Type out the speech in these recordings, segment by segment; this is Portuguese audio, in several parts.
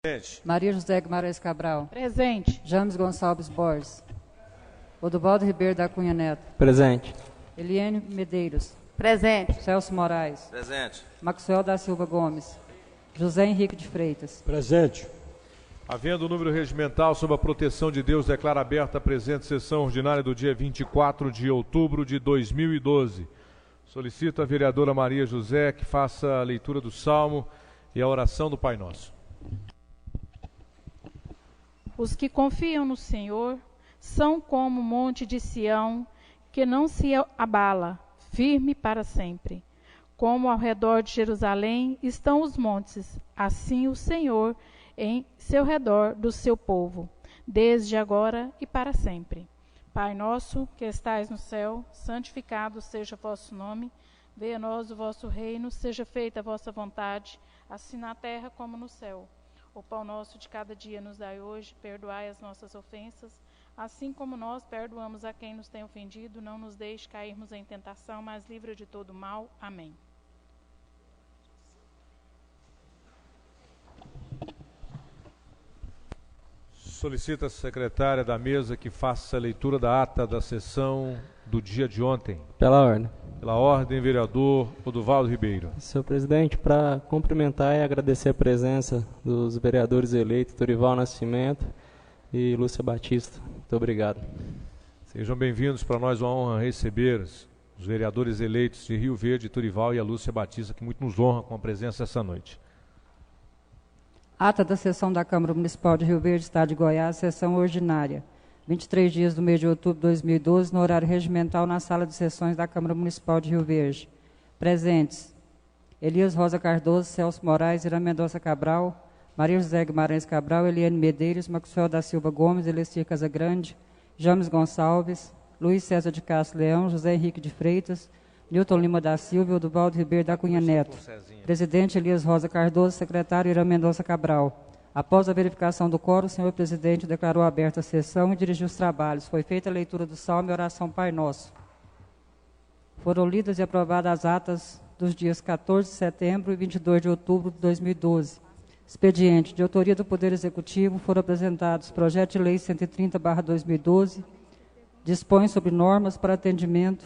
Presente. Maria José Guimarães Cabral. Presente. James Gonçalves Borges. Oduvaldo Ribeiro da Cunha Neto. Presente. Eliane Medeiros. Presente. Celso Moraes. Presente. Maxwell da Silva Gomes. José Henrique de Freitas. Presente. Havendo o número regimental sob a proteção de Deus, declara aberta a presente sessão ordinária do dia 24 de outubro de 2012. Solicito a vereadora Maria José que faça a leitura do Salmo e a oração do Pai Nosso. Os que confiam no Senhor são como o monte de Sião, que não se abala, firme para sempre. Como ao redor de Jerusalém estão os montes, assim o Senhor em seu redor do seu povo, desde agora e para sempre. Pai nosso, que estais no céu, santificado seja o vosso nome. Venha a nós o vosso reino, seja feita a vossa vontade, assim na terra como no céu. O pão nosso de cada dia nos dai hoje, perdoai as nossas ofensas, assim como nós perdoamos a quem nos tem ofendido. Não nos deixe cairmos em tentação, mas livra de todo mal. Amém. Solicita a secretária da mesa que faça a leitura da ata da sessão do dia de ontem. Pela ordem. Pela ordem, vereador Oduvaldo Ribeiro. Senhor presidente, para cumprimentar e agradecer a presença dos vereadores eleitos, Dorival Nascimento e Lúcia Batista. Muito obrigado. Sejam bem-vindos, para nós uma honra receber os vereadores eleitos de Rio Verde, Dorival e a Lúcia Batista, que muito nos honra com a presença essa noite. Ata da sessão da Câmara Municipal de Rio Verde, Estado de Goiás, sessão ordinária. 23 dias do mês de outubro de 2012, no horário regimental, na sala de sessões da Câmara Municipal de Rio Verde. Presentes: Elias Rosa Cardoso, Celso Moraes, Irã Mendonça Cabral, Maria José Guimarães Cabral, Eliane Medeiros, Maxwell da Silva Gomes, Elestir Casagrande, James Gonçalves, Luiz César de Castro Leão, José Henrique de Freitas, Nilton Lima da Silva e Oduvaldo Ribeiro da Cunha Neto. Presidente Elias Rosa Cardoso, secretário Irã Mendonça Cabral. Após a verificação do quórum, o senhor presidente declarou aberta a sessão e dirigiu os trabalhos. Foi feita a leitura do Salmo e oração Pai Nosso. Foram lidas e aprovadas as atas dos dias 14 de setembro e 22 de outubro de 2012. Expediente de autoria do Poder Executivo, foram apresentados projeto de lei 130/2012, dispõe sobre normas para atendimento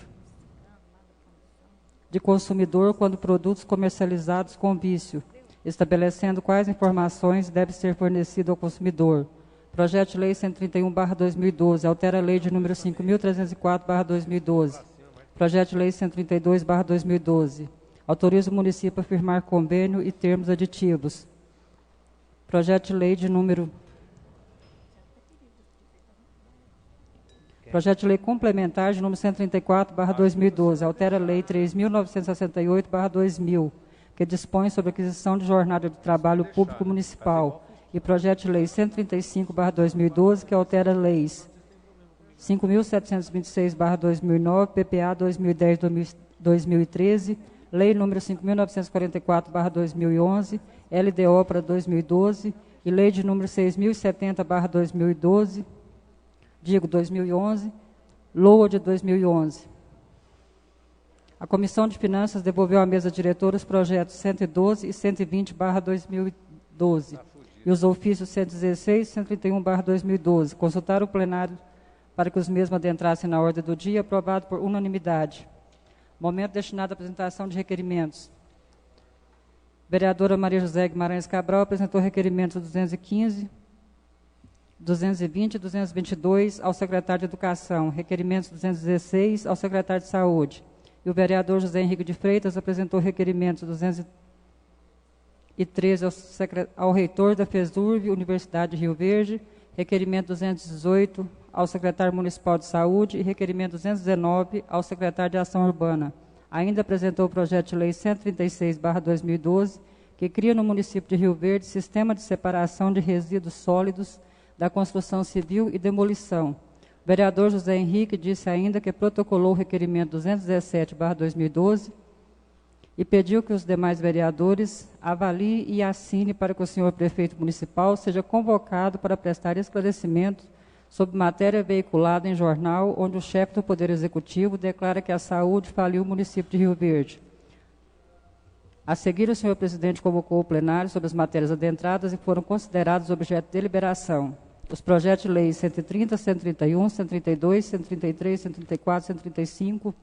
de consumidor quando produtos comercializados com vício, estabelecendo quais informações devem ser fornecidas ao consumidor. Projeto de lei 131/2012, altera a lei de número 5.304/2012. Projeto de lei 132/2012, autoriza o município a firmar convênio e termos aditivos. Projeto de lei de número... Projeto de lei complementar de número 134/2012, altera a lei 3.968/2000, que dispõe sobre a aquisição de jornada de trabalho público municipal, e projeto de lei 135/2012, que altera leis 5.726/2009, PPA 2010-2013, lei número 5.944/2011, LDO para 2012, e lei de número 6.070/2011, 2011, LOA de 2011. A Comissão de Finanças devolveu à mesa diretora os projetos 112 e 120/2012 e os ofícios 116 e 131/2012. Consultaram o plenário para que os mesmos adentrassem na ordem do dia, aprovado por unanimidade. Momento destinado à apresentação de requerimentos. Vereadora Maria José Guimarães Cabral apresentou requerimentos 215, 220 e 222 ao secretário de Educação, requerimentos 216 ao secretário de Saúde. E o vereador José Henrique de Freitas apresentou requerimentos 213 ao reitor da FESURV, Universidade de Rio Verde, requerimento 218 ao secretário municipal de Saúde e requerimento 219 ao secretário de Ação Urbana. Ainda apresentou o projeto de lei 136/2012, que cria no município de Rio Verde sistema de separação de resíduos sólidos da construção civil e demolição. O vereador José Henrique disse ainda que protocolou o requerimento 217/2012 e pediu que os demais vereadores avaliem e assinem para que o senhor prefeito municipal seja convocado para prestar esclarecimento sobre matéria veiculada em jornal, onde o chefe do Poder Executivo declara que a saúde faliu o município de Rio Verde. A seguir, o senhor presidente convocou o plenário sobre as matérias adentradas e foram considerados objeto de deliberação os projetos de lei 130, 131, 132, 133, 134, 135,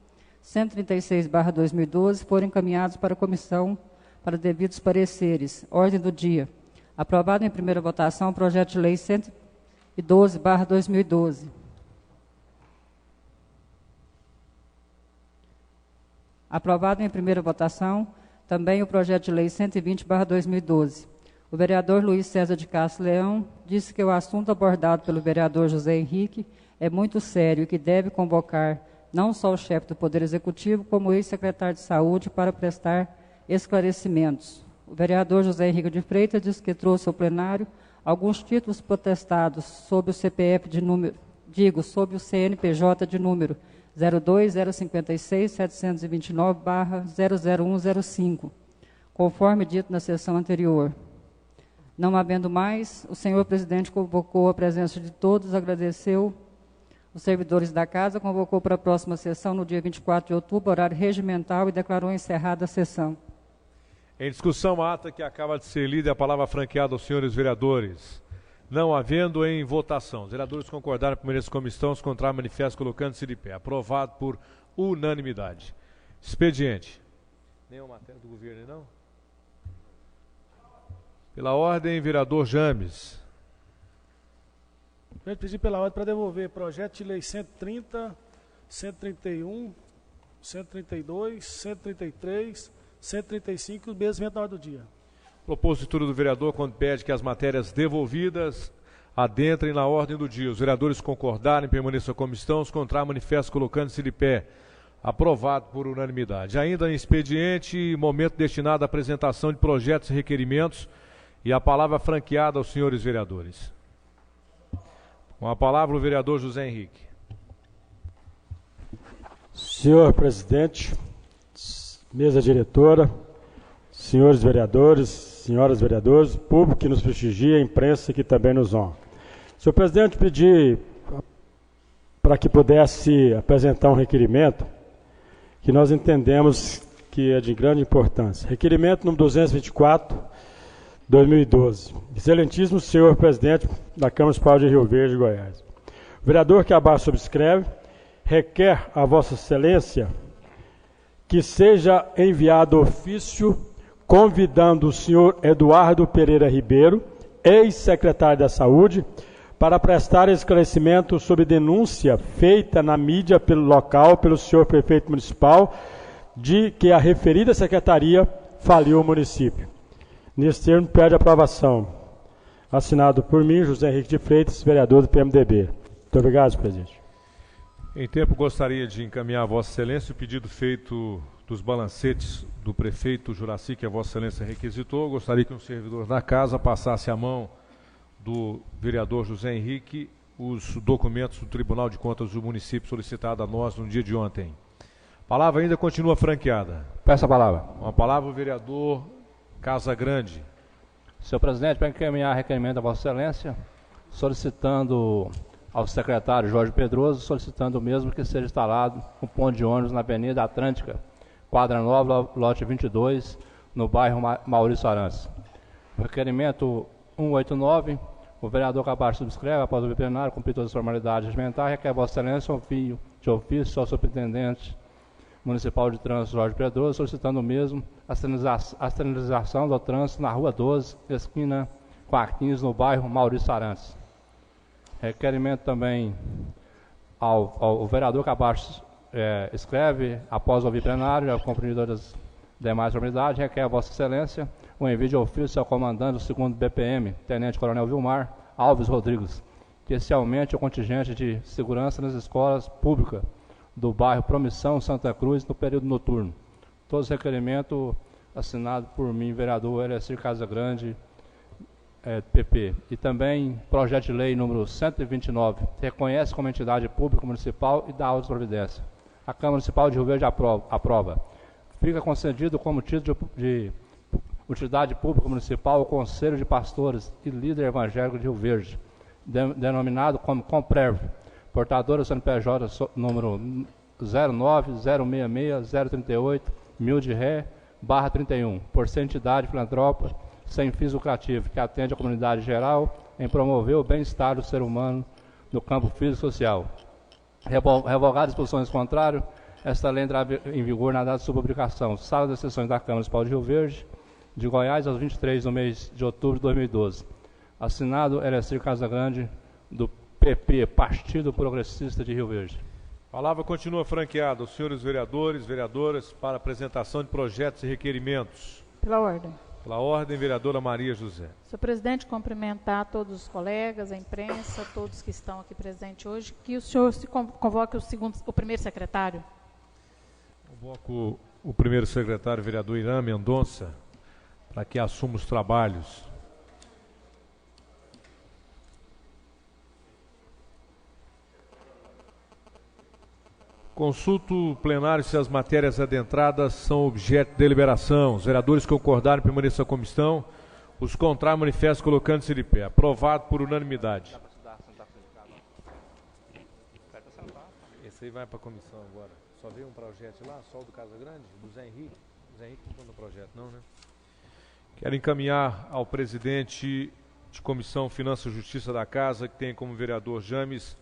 136/2012 foram encaminhados para a comissão para devidos pareceres. Ordem do dia. Aprovado em primeira votação o projeto de lei 112/2012. Aprovado em primeira votação também o projeto de lei 120/2012. O vereador Luiz César de Castro Leão disse que o assunto abordado pelo vereador José Henrique é muito sério e que deve convocar não só o chefe do Poder Executivo, como o ex-secretário de Saúde para prestar esclarecimentos. O vereador José Henrique de Freitas disse que trouxe ao plenário alguns títulos protestados sob o CPF de número, sob o CNPJ de número 02-056-729/00105, conforme dito na sessão anterior. Não havendo mais, o senhor presidente convocou a presença de todos, agradeceu os servidores da casa, convocou para a próxima sessão no dia 24 de outubro, horário regimental, e declarou encerrada a sessão. Em discussão, a ata que acaba de ser lida, a palavra franqueada aos senhores vereadores. Não havendo em votação. Os vereadores concordaram por meio comissão, contrário manifesto colocando-se de pé. Aprovado por unanimidade. Expediente. Nenhuma matéria do governo, não? Pela ordem, vereador James. Eu pedi pela ordem para devolver projeto de lei 130, 131, 132, 133, 135 e o mesmo na ordem do dia. Propositura do vereador, quando pede que as matérias devolvidas adentrem na ordem do dia. Os vereadores concordarem, permaneçam a comissão, os contrários manifestam colocando-se de pé. Aprovado por unanimidade. Ainda em expediente, momento destinado à apresentação de projetos e requerimentos, e a palavra franqueada aos senhores vereadores. Com a palavra o vereador José Henrique. Senhor presidente, mesa diretora, senhores vereadores, senhoras vereadoras, público que nos prestigia, imprensa que também nos honra. Senhor presidente, pedi para que pudesse apresentar um requerimento que nós entendemos que é de grande importância. Requerimento número 224, 2012. Excelentíssimo senhor presidente da Câmara Municipal de Rio Verde, Goiás. O vereador que abaixo subscreve requer a Vossa Excelência que seja enviado ofício convidando o senhor Eduardo Pereira Ribeiro, ex-secretário da Saúde, para prestar esclarecimento sobre denúncia feita na mídia pelo local, pelo senhor prefeito municipal, de que a referida secretaria faliu o município. Nesse termo, pede aprovação. Assinado por mim, José Henrique de Freitas, vereador do PMDB. Muito obrigado, senhor presidente. Em tempo, gostaria de encaminhar a Vossa Excelência o pedido feito dos balancetes do prefeito Juraci, que a Vossa Excelência requisitou. Gostaria que um servidor da casa passasse à mão do vereador José Henrique os documentos do Tribunal de Contas do município solicitado a nós no dia de ontem. A palavra ainda continua franqueada. Peço a palavra. Com a palavra o vereador Casa Grande. Senhor presidente, para encaminhar requerimento da Vossa Excelência, solicitando ao secretário Jorge Pedroso, solicitando o mesmo que seja instalado um ponto de ônibus na Avenida Atlântica, quadra nova, lote 22, no bairro Maurício Arantes. O requerimento 189, o vereador que abaixo subscreve, após o plenário, cumprir todas as formalidades regimentais, requer a Vossa Excelência um envio de ofício ao superintendente municipal de trânsito Jorge Pedroso, solicitando o mesmo a sinalização do trânsito na Rua 12, esquina com a 15, no bairro Maurício Arantes. Requerimento também ao vereador que abaixo escreve, após ouvir plenário, ao cumpridor das demais formalidades, requer a Vossa Excelência o envio de ofício ao comandante do 2º BPM, Tenente Coronel Vilmar Alves Rodrigues, que se aumente o contingente de segurança nas escolas públicas do bairro Promissão, Santa Cruz, no período noturno. Todos os requerimentos assinados por mim, vereador Elecir Casagrande, PP. E também projeto de lei número 129, reconhece como entidade pública municipal e dá autos de providência. A Câmara Municipal de Rio Verde aprova. Fica concedido como título de utilidade pública municipal o Conselho de Pastores e Líder Evangélico de Rio Verde, denominado como Comprev, portadora CNPJ número 09-066-038, 1000 de Ré, 31, por ser entidade filantrópica sem fins lucrativos, que atende a comunidade geral em promover o bem-estar do ser humano no campo físico e social. Revogadas disposições contrárias, esta lei entrará em vigor na data de sua publicação. Sala das Sessões da Câmara Municipal de Rio Verde, de Goiás, aos 23 do mês de outubro de 2012. Assinado Elecir Casagrande, do PP, Partido Progressista de Rio Verde. A palavra continua franqueada aos senhores vereadores, vereadoras, para apresentação de projetos e requerimentos. Pela ordem. Pela ordem, vereadora Maria José. Senhor presidente, cumprimentar todos os colegas, a imprensa, todos que estão aqui presentes hoje, que o senhor se convoque o primeiro secretário. Convoco o primeiro secretário, vereador Irã Mendonça, para que assuma os trabalhos. Consulto o plenário se as matérias adentradas são objeto de deliberação. Os vereadores concordarem, permaneçam a comissão. Os contrários, manifestam colocando-se de pé. Aprovado por unanimidade. Esse aí vai para a comissão agora. Só veio um projeto lá, só o do Casa Grande, do Zé Henrique. O Zé Henrique não foi no projeto, não, né? Quero encaminhar ao presidente de Comissão Finanças e Justiça da Casa, que tem como vereador James,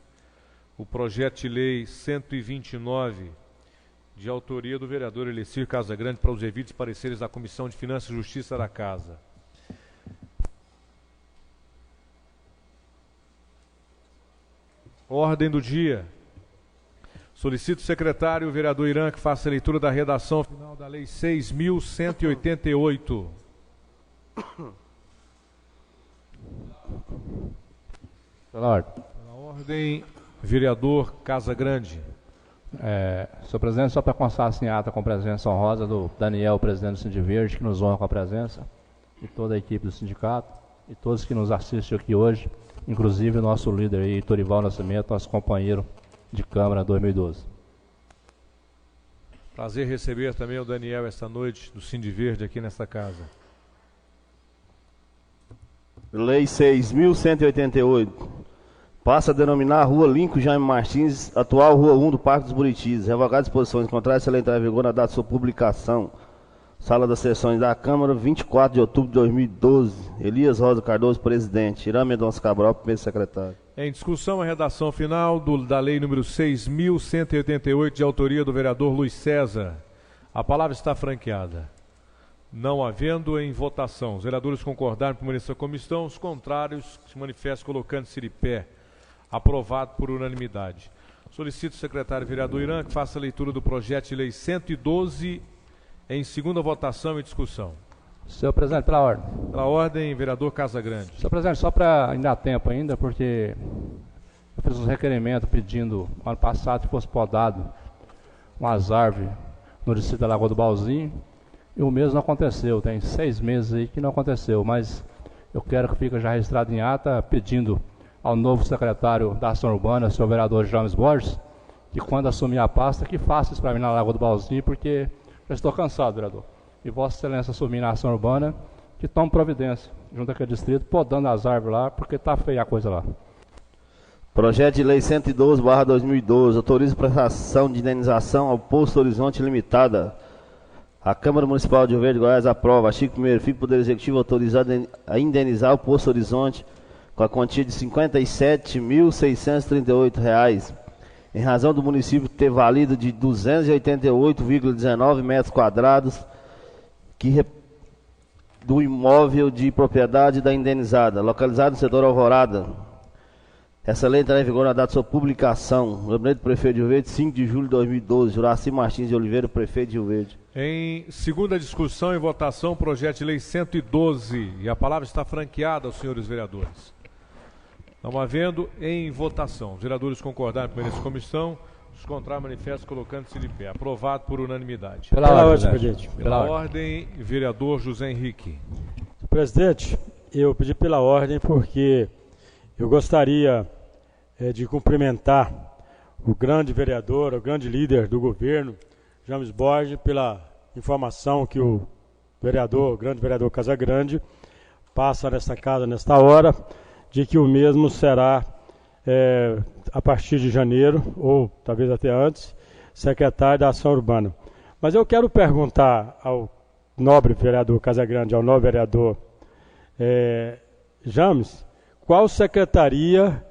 o projeto de lei 129, de autoria do vereador Elecir Casagrande, para os devidos pareceres da Comissão de Finanças e Justiça da Casa. Ordem do dia. Solicito o secretário, o vereador Irã, que faça a leitura da redação final da Lei 6.188. Pela ordem. Pela ordem, vereador Casagrande. Senhor presidente, só para constar assim, a ata com presença honrosa do Daniel, presidente do Sindiverde, que nos honra com a presença, e toda a equipe do sindicato, e todos que nos assistem aqui hoje, inclusive o nosso líder aí, Torival Nascimento, nosso companheiro de Câmara 2012. Prazer receber também o Daniel esta noite do Sindiverde aqui nesta casa. Lei 6.188. Passa a denominar a Rua Lincoln Jaime Martins, atual Rua 1 do Parque dos Buritis. Revogar disposições contrárias, ela entrar em vigor na data de sua publicação. Sala das Sessões da Câmara, 24 de outubro de 2012. Elias Rosa Cardoso, presidente. Irã Mendonça Cabral, primeiro secretário. Em discussão, a redação final da lei número 6.188, de autoria do vereador Luiz César. A palavra está franqueada. Não havendo em votação, os vereadores concordaram com essa comissão, os contrários se manifestam colocando-se de pé. Aprovado por unanimidade. Solicito o secretário vereador Irã que faça a leitura do projeto de lei 112 em segunda votação e discussão. Senhor presidente, pela ordem. Pela ordem, vereador Casagrande. Senhor presidente, só para ainda há tempo ainda, porque eu fiz um requerimento pedindo, ano passado, que fosse podado umas árvores no distrito da Lagoa do Balzinho, e o mesmo não aconteceu. Tem 6 meses aí que não aconteceu, mas eu quero que fique já registrado em ata, pedindo ao novo secretário da Ação Urbana, senhor vereador James Borges, que quando assumir a pasta, que faça isso para mim na Lagoa do Balzinho, porque já estou cansado, vereador. E Vossa Excelência assumir na Ação Urbana, que tome providência, junto àquele distrito, podando as árvores lá, porque está feia a coisa lá. Projeto de lei 112/2012, autoriza prestação de indenização ao Posto Horizonte Limitada. A Câmara Municipal de Rio Verde, Goiás, aprova. Artigo 1º, fica o Poder Executivo autorizado a indenizar o Posto Horizonte com a quantia de R$ 57.638, em razão do município ter valido de 288,19 metros quadrados do imóvel de propriedade da indenizada, localizado no setor Alvorada. Essa lei entrará em vigor na data de sua publicação. Gabinete do Prefeito de Rio Verde, 5 de julho de 2012. Juraci Martins de Oliveira, Prefeito de Rio Verde. Em segunda discussão e votação, projeto de lei 112. E a palavra está franqueada aos senhores vereadores. Não havendo em votação. Os vereadores concordaram com essa comissão. Os contrários manifestam colocando-se de pé. Aprovado por unanimidade. Pela ordem, presidente. Pela ordem, vereador José Henrique. Presidente, eu pedi pela ordem porque eu gostaria de cumprimentar o grande vereador, o grande líder do governo, James Borges, pela informação que o grande vereador Casagrande, passa nesta casa, nesta hora, de que o mesmo será, a partir de janeiro, ou talvez até antes, secretário da Ação Urbana. Mas eu quero perguntar ao nobre vereador Casagrande, ao nobre vereador James, qual secretaria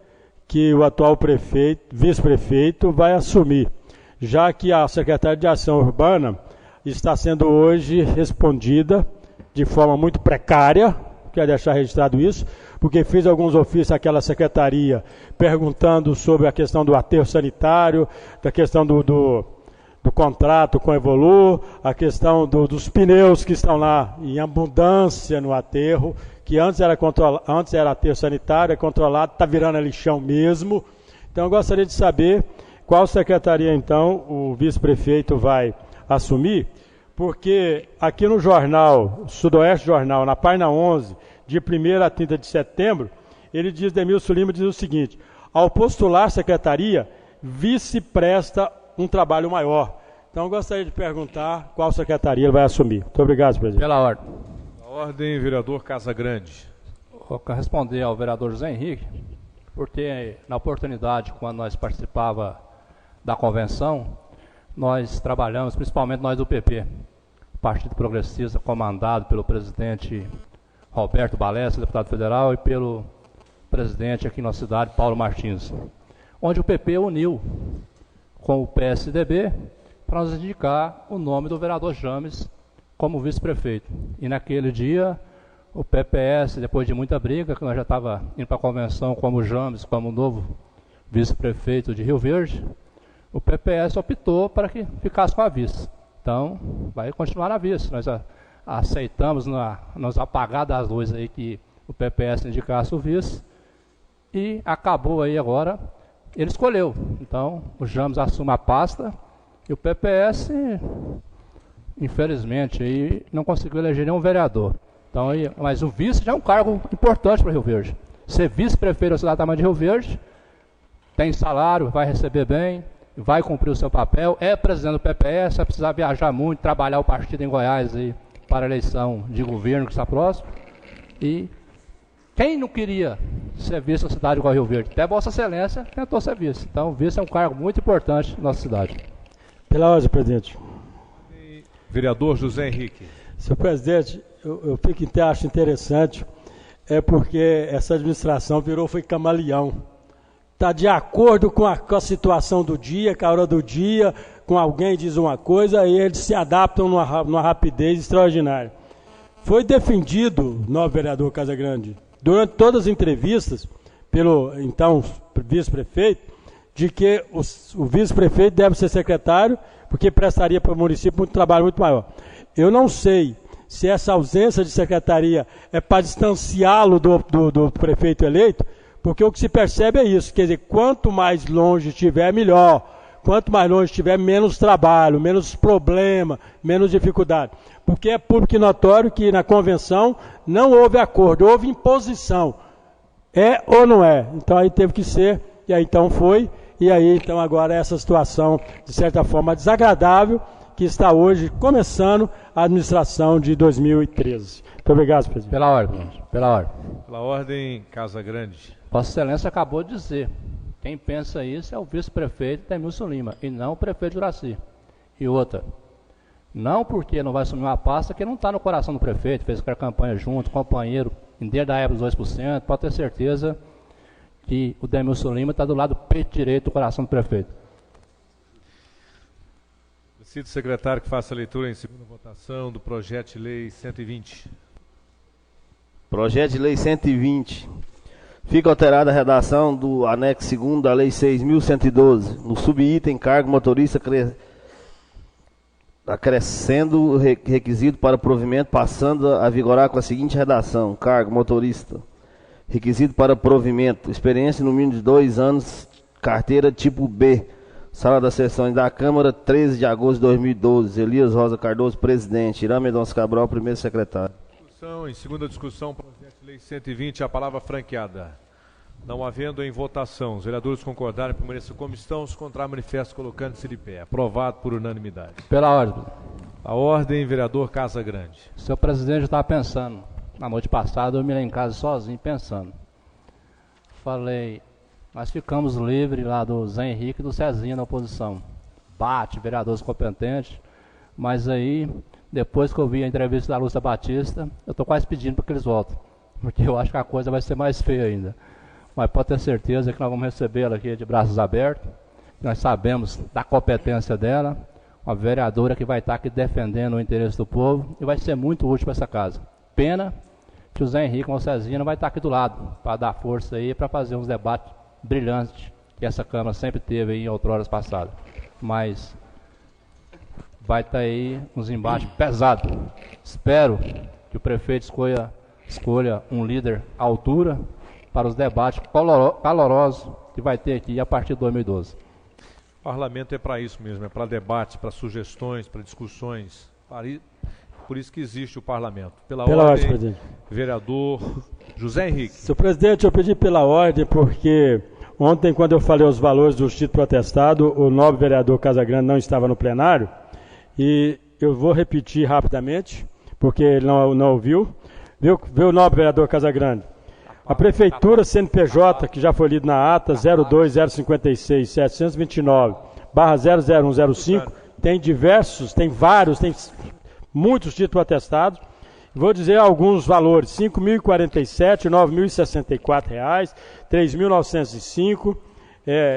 que o atual vice-prefeito vai assumir, já que a Secretaria de Ação Urbana está sendo hoje respondida de forma muito precária, quero deixar registrado isso, porque fez alguns ofícios àquela secretaria perguntando sobre a questão do aterro sanitário, da questão do contrato com a Evolu, a questão dos pneus que estão lá em abundância no aterro, que antes era aterro sanitário, é controlado, está virando lixão mesmo. Então eu gostaria de saber qual secretaria então o vice-prefeito vai assumir, porque aqui no jornal, Sudoeste Jornal, na página 11, de 1º a 30 de setembro, ele diz, Demilson Lima diz o seguinte: ao postular secretaria, vice presta um trabalho maior. Então eu gostaria de perguntar qual secretaria ele vai assumir. Muito obrigado, presidente. Pela ordem. Pela ordem, vereador Casagrande. Vou responder ao vereador José Henrique, porque na oportunidade, quando nós participava da convenção, nós trabalhamos, principalmente nós do PP, Partido Progressista, comandado pelo presidente Roberto Balestra, deputado federal, e pelo presidente aqui na cidade, Paulo Martins, onde o PP uniu com o PSDB para nos indicar o nome do vereador James como vice-prefeito. E naquele dia, o PPS, depois de muita briga, que nós já estava indo para a convenção como James, como novo vice-prefeito de Rio Verde, o PPS optou para que ficasse com a vice. Então, vai continuar na vice. Nós aceitamos, nos apagar das luzes aí, que o PPS indicasse o vice, e acabou aí agora, ele escolheu. Então, o James assume a pasta, e o PPS, infelizmente, aí, não conseguiu eleger nenhum vereador. Então, mas o vice já é um cargo importante para Rio Verde. Ser vice-prefeito da cidade tamanho de Rio Verde, tem salário, vai receber bem, vai cumprir o seu papel, é presidente do PPS, vai precisar viajar muito, trabalhar o partido em Goiás aí, para a eleição de governo que está próximo. E quem não queria ser vice da cidade igual a Rio Verde? Até Vossa Excelência tentou ser vice. Então, o vice é um cargo muito importante na nossa cidade. Pela ordem, presidente. Vereador José Henrique. Senhor presidente, eu acho interessante, porque essa administração foi camaleão. Está de acordo com a situação do dia, com a hora do dia, com alguém diz uma coisa, e eles se adaptam numa rapidez extraordinária. Foi defendido, novo vereador Casagrande, durante todas as entrevistas, pelo então vice-prefeito, de que o vice-prefeito deve ser secretário, porque prestaria para o município um trabalho muito maior. Eu não sei se essa ausência de secretaria é para distanciá-lo do prefeito eleito, porque o que se percebe é isso, quer dizer, quanto mais longe estiver, melhor. Quanto mais longe estiver, menos trabalho, menos problema, menos dificuldade. Porque é público e notório que na convenção não houve acordo, houve imposição. É ou não é? Então aí teve que ser, e aí então foi, e aí então agora essa situação, de certa forma, desagradável, que está hoje começando a administração de 2013. Muito obrigado, presidente. Pela ordem. Pela ordem. Pela ordem, Casagrande. Vossa Excelência acabou de dizer, quem pensa isso é o vice-prefeito Demilson Lima, e não o prefeito Juraci. E outra, não porque não vai assumir uma pasta que não está no coração do prefeito, fez a campanha junto, companheiro, desde a época dos 2%, pode ter certeza que o Demilson Lima está do lado peito direito do coração do prefeito. Solicito o secretário que faça a leitura em segunda votação do projeto de lei 120. Projeto de lei 120. Fica alterada a redação do anexo 2º da lei 6.112, no subitem cargo motorista acrescendo requisito para provimento, passando a vigorar com a seguinte redação: cargo motorista, requisito para provimento, experiência no mínimo de 2 anos, carteira tipo B, sala das sessões da Câmara, 13 de agosto de 2012, Elias Rosa Cardoso, presidente, Irã Mendonça Cabral, primeiro secretário. Em segunda discussão, projeto de lei 120, a palavra franqueada. Não havendo em votação, os vereadores concordarem por merecer como estão, os contrários manifestam colocando-se de pé. Aprovado por unanimidade. Pela ordem. A ordem, vereador Casagrande. O senhor presidente estava pensando, na noite passada eu me lá em casa sozinho pensando. Falei, nós ficamos livres lá do Zé Henrique e do Cezinha na oposição. Bate, vereadores competentes, mas aí Depois que eu vi a entrevista da Lúcia Batista, eu estou quase pedindo para que eles voltem, porque eu acho que a coisa vai ser mais feia ainda. Mas pode ter certeza que nós vamos recebê-la aqui de braços abertos. Nós sabemos da competência dela, uma vereadora que vai estar aqui defendendo o interesse do povo e vai ser muito útil para essa casa. Pena que o Zé Henrique e o Cezinha não vai estar aqui do lado para dar força aí, para fazer uns debates brilhantes que essa Câmara sempre teve aí em outroras passadas. Mas vai estar aí uns embates pesados. Espero que o prefeito escolha um líder à altura para os debates calorosos que vai ter aqui a partir de 2012. O parlamento é para isso mesmo, é para debates, para sugestões, para discussões. Por isso que existe o parlamento. Pela ordem, presidente. Vereador José Henrique. Senhor presidente, eu pedi pela ordem porque ontem, quando eu falei os valores do título protestado, o nobre vereador Casagrande não estava no plenário. E eu vou repetir rapidamente, porque ele não ouviu. Viu o nobre vereador Casagrande? A Prefeitura CNPJ, que já foi lido na ata, 02-056-729/00105, tem muitos títulos protestados. Vou dizer alguns valores: R$ 5.047, R$ 9.064, R$ 3.905,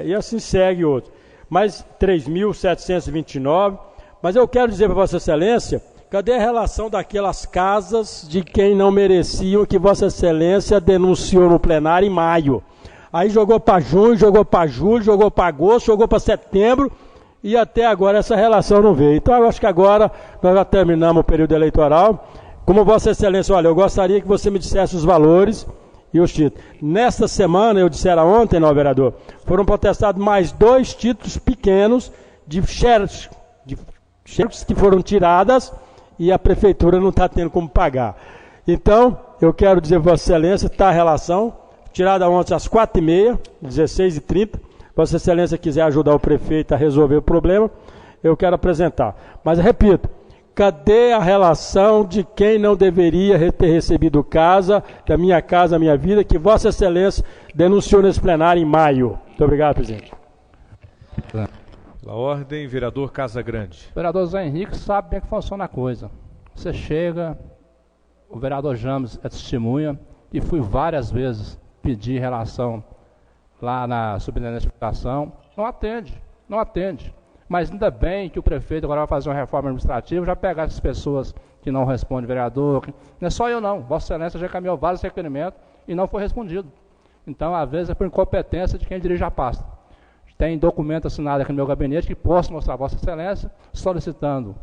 e assim segue outros. Mais R$ 3.729. Mas eu quero dizer para Vossa Excelência, cadê a relação daquelas casas de quem não mereciam que Vossa Excelência denunciou no plenário em maio? Aí jogou para junho, jogou para julho, jogou para agosto, jogou para setembro e até agora essa relação não veio. Então eu acho que agora nós já terminamos o período eleitoral. Como Vossa Excelência, olha, eu gostaria que você me dissesse os valores e os títulos. Nesta semana, eu dissera ontem, não, vereador, foram protestados mais 2 títulos pequenos de xerox que foram tiradas e a Prefeitura não está tendo como pagar. Então, eu quero dizer para Vossa Excelência, está a relação, tirada ontem às 4h30, 16h30, Vossa Excelência quiser ajudar o prefeito a resolver o problema, eu quero apresentar. Mas, repito, cadê a relação de quem não deveria ter recebido casa, da Minha Casa Minha Vida, que Vossa Excelência denunciou nesse plenário em maio? Muito obrigado, presidente. Pela ordem, vereador Casagrande. O vereador Zé Henrique sabe bem que funciona a coisa. Você chega, o vereador James é testemunha, e fui várias vezes pedir relação lá na Superintendência de Educação. Não atende. Mas ainda bem que o prefeito agora vai fazer uma reforma administrativa, já pegar essas pessoas que não respondem, vereador. Não é só eu não, Vossa Excelência já encaminhou vários requerimentos e não foi respondido. Então, às vezes, é por incompetência de quem dirige a pasta. Tem documento assinado aqui no meu gabinete que posso mostrar a Vossa Excelência, solicitando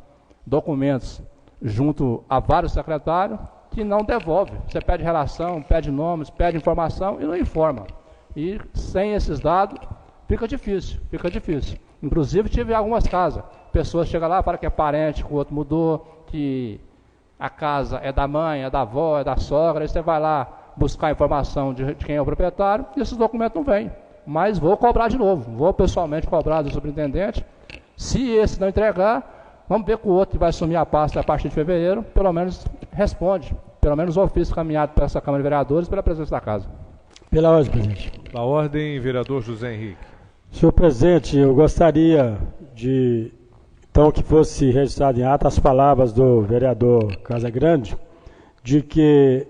documentos junto a vários secretários que não devolve. Você pede relação, pede nomes, pede informação e não informa. E sem esses dados, fica difícil. Inclusive, tive algumas casas. Pessoas chegam lá, falam que é parente, que o outro mudou, que a casa é da mãe, é da avó, é da sogra. Aí você vai lá buscar informação de quem é o proprietário e esses documentos não vêm. Mas vou cobrar de novo, vou pessoalmente cobrar do superintendente. Se esse não entregar, vamos ver que o outro que vai assumir a pasta a partir de fevereiro, pelo menos responde, pelo menos o ofício caminhado para essa Câmara de Vereadores pela presença da casa. Pela ordem, presidente. Pela ordem, vereador José Henrique. Senhor presidente, eu gostaria de, então, que fosse registrado em ata as palavras do vereador Casagrande, de que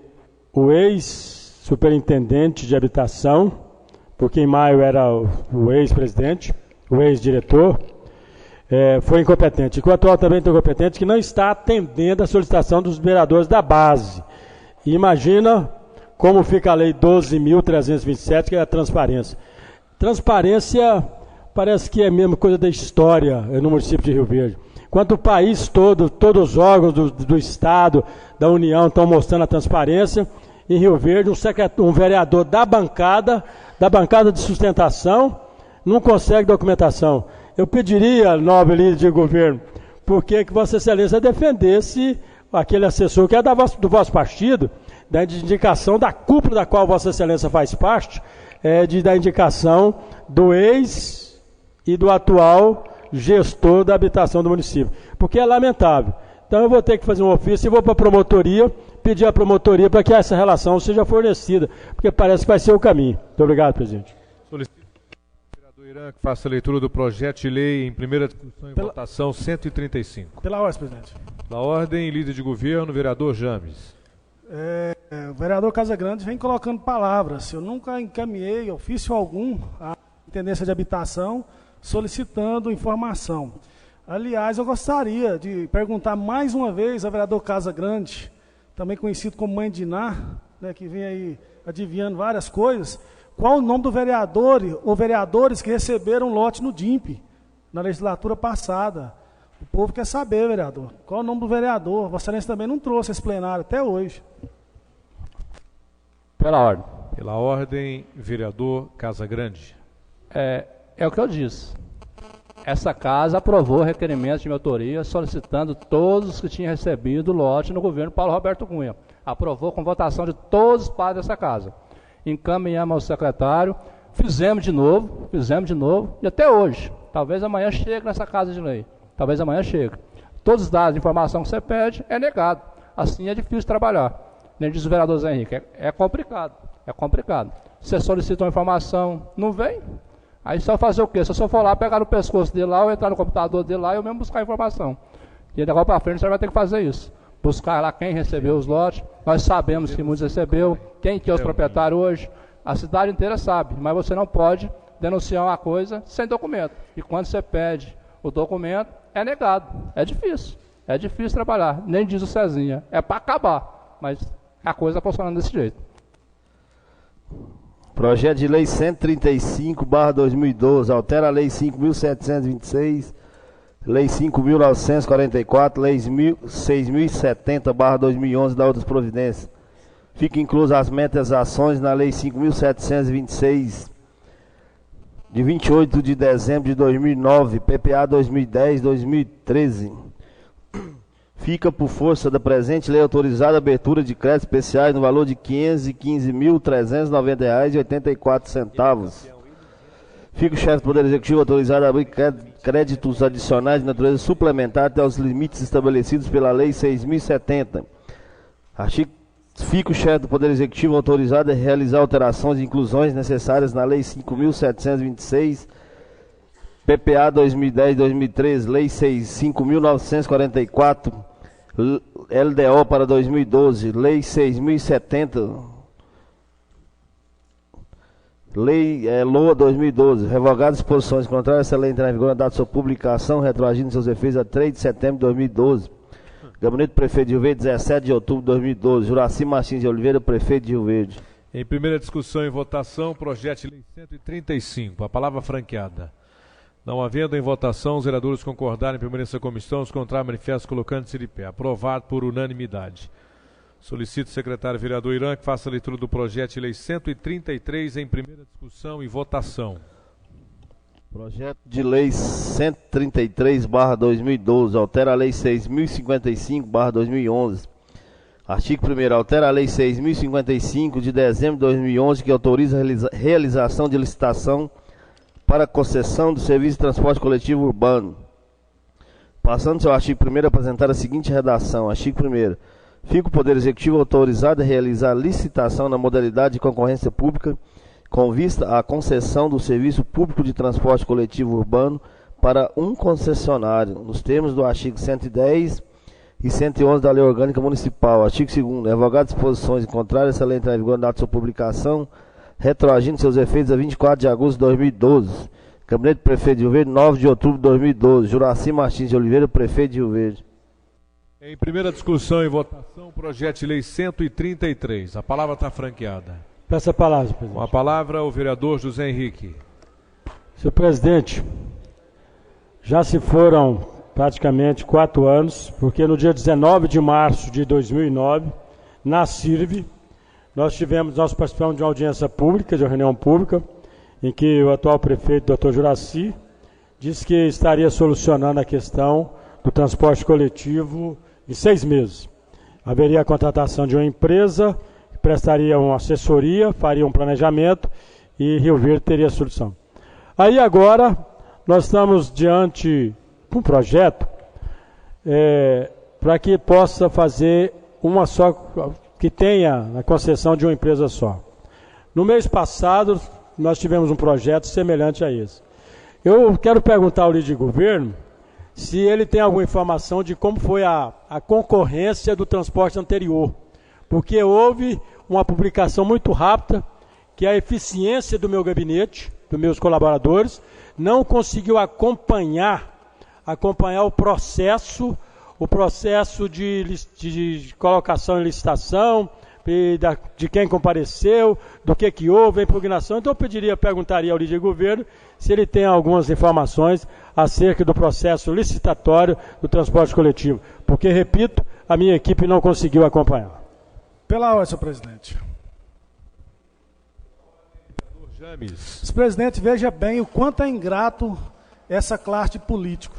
o ex-superintendente de habitação, porque em maio era o ex-presidente, o ex-diretor, foi incompetente. E que o atual também está incompetente, que não está atendendo a solicitação dos vereadores da base. E imagina como fica a lei 12.327, que é a transparência. Transparência parece que é a mesma coisa da história no município de Rio Verde. Enquanto o país todo, todos os órgãos do Estado, da União estão mostrando a transparência, em Rio Verde, um vereador da bancada de sustentação, não consegue documentação. Eu pediria, nobre líder de governo, porque que Vossa Excelência defendesse aquele assessor que é do vosso partido, da indicação da cúpula da qual Vossa Excelência faz parte, da indicação do ex e do atual gestor da habitação do município. Porque é lamentável. Então eu vou ter que fazer um ofício e vou para a promotoria, pedir à promotoria para que essa relação seja fornecida, porque parece que vai ser o caminho. Muito obrigado, presidente. Solicito o vereador Irã, que faça a leitura do projeto de lei em primeira discussão e votação 135. Pela ordem, presidente. Pela ordem, líder de governo, vereador James. O vereador Casagrande vem colocando palavras. Eu nunca encaminhei ofício algum à intendência de habitação solicitando informação. Aliás, eu gostaria de perguntar mais uma vez ao vereador Casagrande, também conhecido como Mãe de Iná, né, que vem aí adivinhando várias coisas, qual o nome do vereador ou vereadores que receberam lote no DIMP na legislatura passada. O povo quer saber, vereador, qual o nome do vereador. Vossa Excelência também não trouxe esse plenário até hoje. Pela ordem. Pela ordem, vereador Casagrande. É o que eu disse. Essa casa aprovou requerimentos de minha autoria solicitando todos os que tinham recebido lote no governo Paulo Roberto Cunha. Aprovou com votação de todos os pares dessa casa. Encaminhamos ao secretário, fizemos de novo, e até hoje. Talvez amanhã chegue nessa casa de lei. Talvez amanhã chegue. Todos os dados de informação que você pede é negado. Assim é difícil trabalhar. Nem diz o vereador Zé Henrique, é complicado. É complicado. Você solicita uma informação, não vem? Aí só fazer o quê? Se eu só for lá, pegar no pescoço dele lá, ou entrar no computador dele lá, eu mesmo buscar a informação. E agora para frente você vai ter que fazer isso. Buscar lá quem recebeu os lotes. Nós sabemos que muitos recebeu, quem que é os proprietários hoje. A cidade inteira sabe, mas você não pode denunciar uma coisa sem documento. E quando você pede o documento, é negado. É difícil trabalhar. Nem diz o Cezinha. É para acabar, mas a coisa está funcionando desse jeito. Projeto de Lei 135/2012, altera a Lei 5.726, Lei 5.944, Lei 6.070/2011 da outras providências. Fica inclusas as metas e ações na Lei 5.726, de 28 de dezembro de 2009, PPA 2010-2013. Fica por força da presente lei autorizada a abertura de créditos especiais no valor de R$ 515.390,84. Fica o chefe do Poder Executivo autorizado a abrir créditos adicionais de natureza suplementar até os limites estabelecidos pela Lei 6.070. Fica o chefe do Poder Executivo autorizado a realizar alterações e inclusões necessárias na Lei 5.726, PPA 2010-2013, Lei 5.944, LDO para 2012, Lei 6.070, Lei LOA 2012, revogadas disposições contrárias a essa lei entrar em vigor na data de sua publicação, retroagindo seus efeitos a 3 de setembro de 2012. Gabinete do Prefeito de Rio Verde, 17 de outubro de 2012. Juraci Martins de Oliveira, Prefeito de Rio Verde. Em primeira discussão e votação, projeto de lei 135. A palavra franqueada. Não havendo em votação, os vereadores concordarem em permanência da comissão, os contrários manifestam colocando-se de pé. Aprovado por unanimidade. Solicito o secretário vereador Irã que faça a leitura do projeto de lei 133 em primeira discussão e votação. Projeto de lei 133/2012, altera a lei 6.055/2011. Artigo 1º, altera a lei 6.055 de dezembro de 2011, que autoriza a realização de licitação para concessão do serviço de transporte coletivo urbano. Passando-se ao artigo 1º, apresentar a seguinte redação. Artigo 1º. Fica o Poder Executivo autorizado a realizar licitação na modalidade de concorrência pública com vista à concessão do serviço público de transporte coletivo urbano para um concessionário, nos termos do artigo 110 e 111 da Lei Orgânica Municipal. Artigo 2º. Revogadas disposições contrárias a essa lei entrar em vigor na data de sua publicação, retroagindo seus efeitos a 24 de agosto de 2012. Gabinete do Prefeito de Rio Verde, 9 de outubro de 2012. Juraci Martins de Oliveira, Prefeito de Rio Verde. Em primeira discussão e votação, projeto de lei 133. A palavra está franqueada. Peço a palavra, presidente. Com a palavra, o vereador José Henrique. Senhor presidente, já se foram praticamente 4 anos, porque no dia 19 de março de 2009, na CIRV, nós participamos de uma audiência pública, de uma reunião pública, em que o atual prefeito, Dr. Juraci, disse que estaria solucionando a questão do transporte coletivo em 6 meses. Haveria a contratação de uma empresa, que prestaria uma assessoria, faria um planejamento e Rio Verde teria a solução. Aí agora, nós estamos diante de um projeto para que possa fazer uma só, que tenha a concessão de uma empresa só. No mês passado, nós tivemos um projeto semelhante a esse. Eu quero perguntar ao líder de governo se ele tem alguma informação de como foi a concorrência do transporte anterior, porque houve uma publicação muito rápida que a eficiência do meu gabinete, dos meus colaboradores, não conseguiu acompanhar o processo de colocação em licitação, de quem compareceu, do que houve, a impugnação. Então eu perguntaria ao líder de governo se ele tem algumas informações acerca do processo licitatório do transporte coletivo, porque, repito, a minha equipe não conseguiu acompanhar. Pela ordem, senhor presidente. Senhor presidente, veja bem o quanto é ingrato essa classe de político.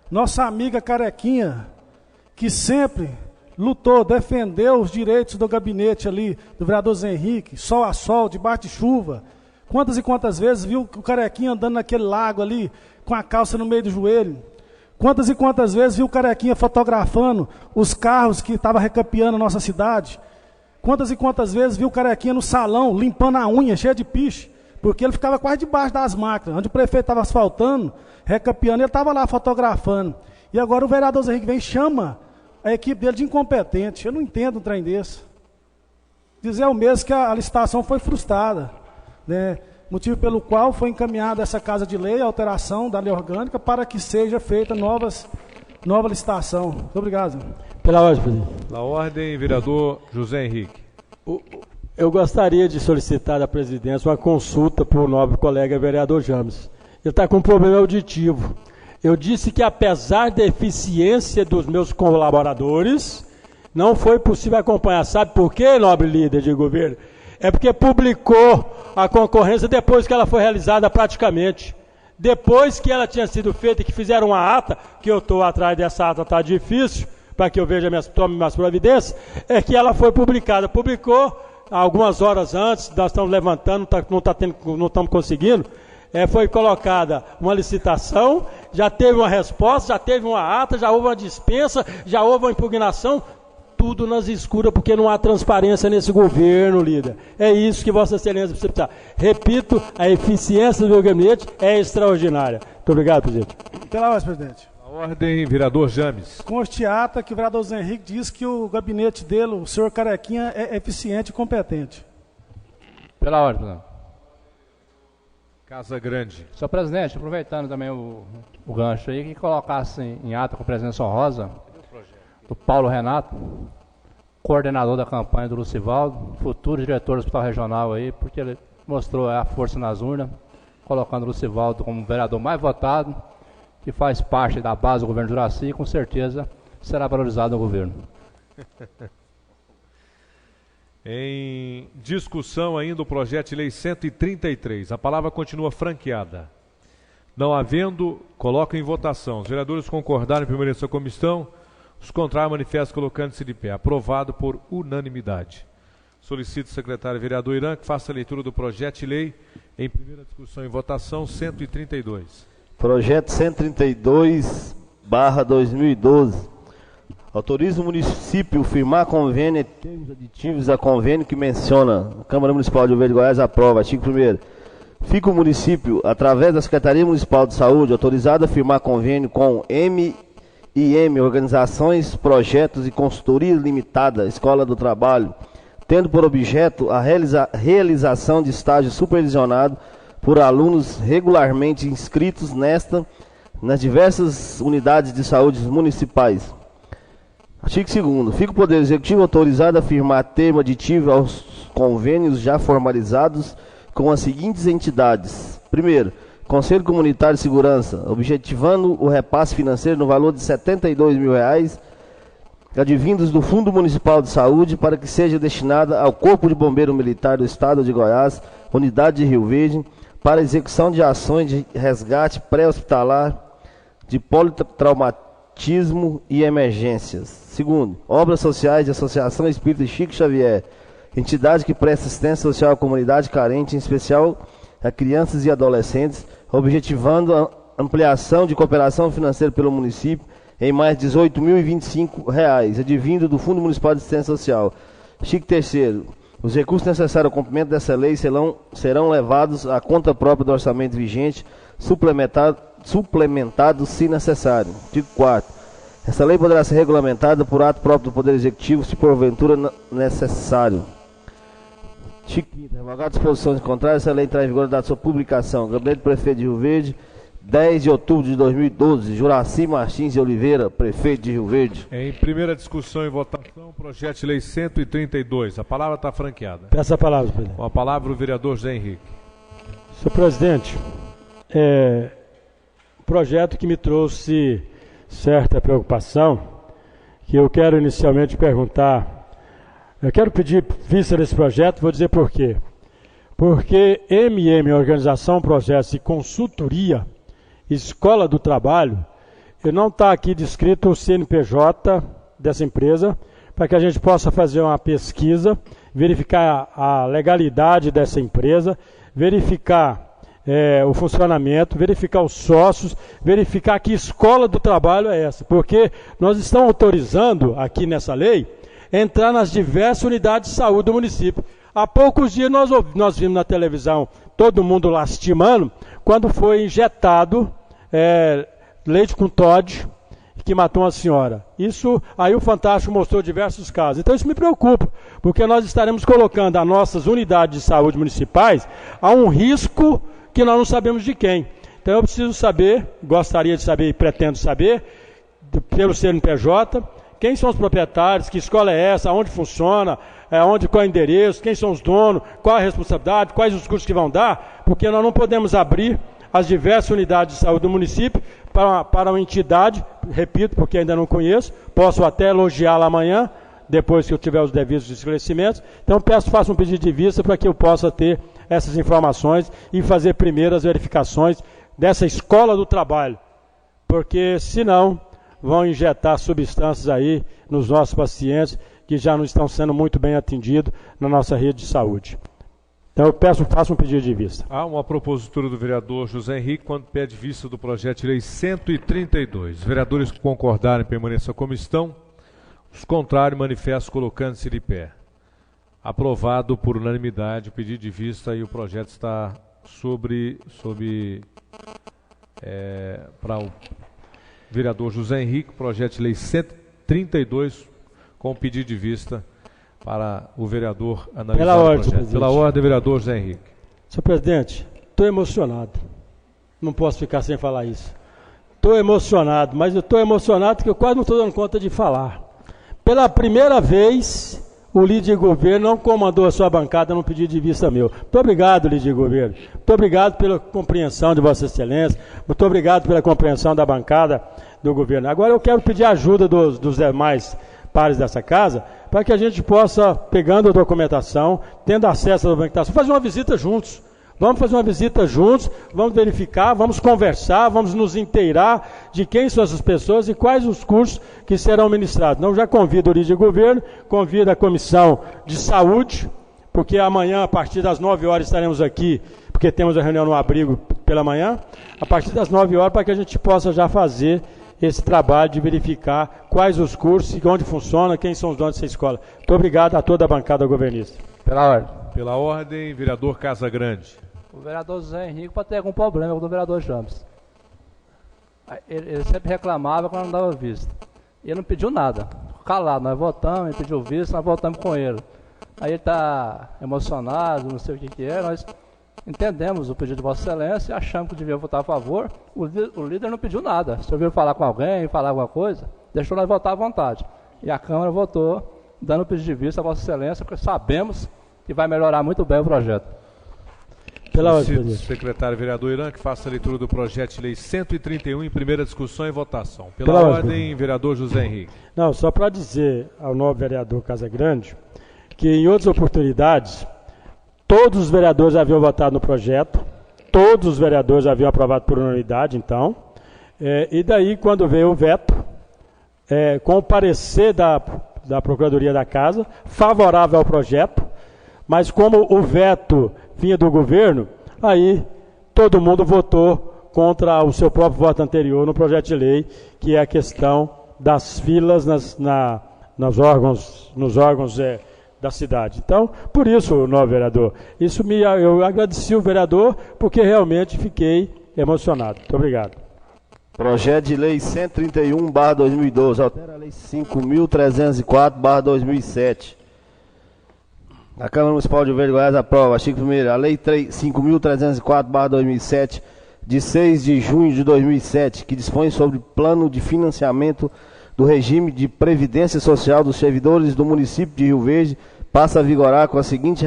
Nossa amiga Carequinha, que sempre lutou, defendeu os direitos do gabinete ali, do vereador Zé Henrique, sol a sol, debaixo de chuva. Quantas e quantas vezes viu o Carequinha andando naquele lago ali, com a calça no meio do joelho? Quantas e quantas vezes viu o Carequinha fotografando os carros que estavam recapeando a nossa cidade? Quantas e quantas vezes viu o Carequinha no salão, limpando a unha, cheia de piche? Porque ele ficava quase debaixo das máquinas, onde o prefeito estava asfaltando, recapeando, ele estava lá fotografando. E agora o vereador Zé Henrique vem e chama a equipe dele de incompetente. Eu não entendo um trem desse. Dizer o mesmo que a licitação foi frustrada, né? Motivo pelo qual foi encaminhada essa casa de lei, a alteração da lei orgânica, para que seja feita nova licitação. Muito obrigado. Pela ordem, presidente. Pela ordem, vereador José Henrique. Eu gostaria de solicitar da presidência uma consulta para o nobre colega vereador James. Ele está com um problema auditivo. Eu disse que, apesar da eficiência dos meus colaboradores, não foi possível acompanhar. Sabe por quê, nobre líder de governo? É porque publicou a concorrência depois que ela foi realizada praticamente. Depois que ela tinha sido feita e que fizeram uma ata, que eu estou atrás dessa ata, está difícil, para que eu veja tome minhas providências, é que ela foi publicada. Publicou algumas horas antes, nós estamos levantando, não estamos conseguindo. Foi colocada uma licitação, já teve uma resposta, já teve uma ata, já houve uma dispensa, já houve uma impugnação, tudo nas escuras, porque não há transparência nesse governo, líder. É isso que Vossa Excelência precisa precisar. Repito, a eficiência do meu gabinete é extraordinária. Muito obrigado, presidente. Pela ordem, presidente. A ordem, vereador James. Conste ata que o vereador Zé Henrique diz que o gabinete dele, o senhor Carequinha, é eficiente e competente. Pela ordem, presidente. Casa Grande. Senhor presidente, aproveitando também o gancho aí, que colocasse em ata com presença honrosa do Paulo Renato, coordenador da campanha do Lucivaldo, futuro diretor do Hospital Regional aí, porque ele mostrou a força nas urnas, colocando o Lucivaldo como o vereador mais votado, que faz parte da base do governo Juraci e com certeza será valorizado no governo. Em discussão ainda o projeto de lei 133. A palavra continua franqueada. Não havendo, coloco em votação. Os vereadores concordaram em permanecer a comissão. Os contrários manifestam colocando-se de pé. Aprovado por unanimidade. Solicito ao secretário vereador Irã que faça a leitura do projeto de lei em primeira discussão e votação 132. Projeto 132/2012. Autoriza o município a firmar convênio e termos aditivos a convênio que menciona a Câmara Municipal de Rio Verde, Goiás, aprova. Artigo 1º. Fica o município, através da Secretaria Municipal de Saúde, autorizado a firmar convênio com MIM, Organizações, Projetos e Consultoria Limitada, Escola do Trabalho, tendo por objeto a realização de estágio supervisionado por alunos regularmente inscritos nas diversas unidades de saúde municipais. Artigo 2º. Fica o Poder Executivo autorizado a firmar termo aditivo aos convênios já formalizados com as seguintes entidades. Primeiro, Conselho Comunitário de Segurança, objetivando o repasse financeiro no valor de R$ 72 mil, advindos do Fundo Municipal de Saúde, para que seja destinada ao Corpo de Bombeiro Militar do Estado de Goiás, Unidade de Rio Verde, para execução de ações de resgate pré-hospitalar, de politraumatismo e emergências. Segundo, obras sociais de Associação Espírita Chico Xavier, entidade que presta assistência social à comunidade carente, em especial a crianças e adolescentes, objetivando a ampliação de cooperação financeira pelo município em mais R$ 18.025, advindo do Fundo Municipal de Assistência Social. Artigo 3º. Os recursos necessários ao cumprimento dessa lei serão levados à conta própria do orçamento vigente, suplementado se necessário. Artigo 4º. Essa lei poderá ser regulamentada por ato próprio do Poder Executivo, se porventura necessário. Artigo 5º. Revogado disposições contrárias, essa lei entra em vigor na data de sua publicação. Gabinete do Prefeito de Rio Verde, 10 de outubro de 2012. Juraci Martins de Oliveira, Prefeito de Rio Verde. Em primeira discussão e votação, projeto de lei 132. A palavra está franqueada. Peço a palavra, presidente. Com a palavra o vereador José Henrique. Senhor presidente, projeto que me trouxe certa preocupação, que eu quero inicialmente perguntar, eu quero pedir vista desse projeto, vou dizer por quê. Porque Organização, Projetos e Consultoria, Escola do Trabalho, e não está aqui descrito o CNPJ dessa empresa, para que a gente possa fazer uma pesquisa, verificar a legalidade dessa empresa, verificar o funcionamento, verificar os sócios, verificar que escola do trabalho é essa, porque nós estamos autorizando aqui nessa lei entrar nas diversas unidades de saúde do município. Há poucos dias nós vimos na televisão todo mundo lastimando quando foi injetado leite com Todd, que matou uma senhora. Isso, aí o Fantástico mostrou diversos casos. Então isso me preocupa, porque nós estaremos colocando as nossas unidades de saúde municipais a um risco que nós não sabemos de quem. Então eu preciso saber, gostaria de saber e pretendo saber, pelo CNPJ, quem são os proprietários, que escola é essa, onde funciona, qual é o endereço, quem são os donos, qual a responsabilidade, quais os cursos que vão dar, porque nós não podemos abrir as diversas unidades de saúde do município para uma entidade, repito, porque ainda não conheço, posso até elogiá-la amanhã, depois que eu tiver os devidos esclarecimentos. Então faço um pedido de vista para que eu possa ter essas informações e fazer primeiras verificações dessa escola do trabalho, porque senão vão injetar substâncias aí nos nossos pacientes que já não estão sendo muito bem atendidos na nossa rede de saúde. Então eu faço um pedido de vista. Há uma propositura do vereador José Henrique quando pede vista do projeto de lei 132. Os vereadores que concordarem permaneçam como estão, os contrários manifestam colocando-se de pé. Aprovado por unanimidade o pedido de vista e o projeto está para o vereador José Henrique, projeto de lei 132, com o pedido de vista para o vereador analisar Pela o ordem, projeto. Pela ordem, vereador José Henrique. Senhor presidente, estou emocionado. Não posso ficar sem falar isso. Estou emocionado, mas eu estou emocionado porque eu quase não estou dando conta de falar. Pela primeira vez, o líder de governo não comandou a sua bancada num pedido de vista meu. Muito obrigado, líder de governo. Muito obrigado pela compreensão de Vossa Excelência. Muito obrigado pela compreensão da bancada do governo. Agora eu quero pedir a ajuda dos demais pares dessa casa, para que a gente possa, pegando a documentação, tendo acesso à documentação, fazer uma visita juntos. Vamos fazer uma visita juntos, vamos verificar, vamos conversar, vamos nos inteirar de quem são essas pessoas e quais os cursos que serão ministrados. Então, já convido o líder de governo, convido a Comissão de Saúde, porque amanhã, a partir das 9 horas, estaremos aqui, porque temos a reunião no abrigo pela manhã, a partir das 9 horas, para que a gente possa já fazer esse trabalho de verificar quais os cursos e onde funciona, quem são os donos dessa escola. Muito obrigado a toda a bancada governista. Pela ordem. Pela ordem, vereador Casagrande. O vereador José Henrique pode ter algum problema com o vereador James. Ele sempre reclamava quando não dava vista. E ele não pediu nada. Calado, nós votamos, ele pediu vista, nós votamos com ele. Aí ele está emocionado, não sei o que é, nós entendemos o pedido de Vossa Excelência, achamos que devia votar a favor. O líder não pediu nada. Se ouviu falar com alguém, falar alguma coisa, deixou nós votar à vontade. E a Câmara votou, dando o pedido de vista a Vossa Excelência, porque sabemos que vai melhorar muito bem o projeto. Pela ordem, presidente. Secretário vereador Irã, que faça a leitura do projeto de lei 131 em primeira discussão e votação. Pela ordem, vereador José Henrique. Não, só para dizer ao novo vereador Casagrande que em outras oportunidades todos os vereadores haviam votado no projeto, todos os vereadores haviam aprovado por unanimidade, então, e daí quando veio o veto, com o parecer da Procuradoria da Casa, favorável ao projeto, mas como o veto vinha do governo, aí todo mundo votou contra o seu próprio voto anterior no projeto de lei, que é a questão das filas nos órgãos da cidade. Então, por isso, novo vereador, eu agradeci o vereador, porque realmente fiquei emocionado. Muito obrigado. Projeto de Lei 131/2012, altera a Lei 5.304/2007. A Câmara Municipal de Rio Verde, Goiás, aprova. Artigo 1º. A Lei 5.304/2007, de 6 de junho de 2007, que dispõe sobre plano de financiamento do regime de previdência social dos servidores do município de Rio Verde, passa a vigorar com a seguinte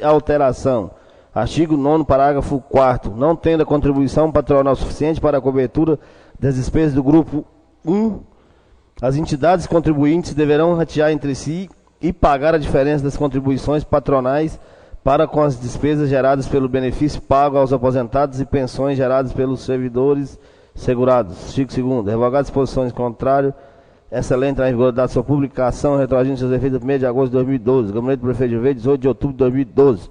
alteração. Artigo 9º, parágrafo 4º. Não tendo a contribuição patronal suficiente para a cobertura das despesas do grupo 1, as entidades contribuintes deverão ratear entre si e pagar a diferença das contribuições patronais para com as despesas geradas pelo benefício pago aos aposentados e pensões geradas pelos servidores segurados. Artigo 2º. Revogadas disposições contrárias, essa lei entra em vigor da sua publicação, retroagindo seus efeitos a 1º de agosto de 2012. Gabinete do Prefeito de Rio Verde, 18 de outubro de 2012.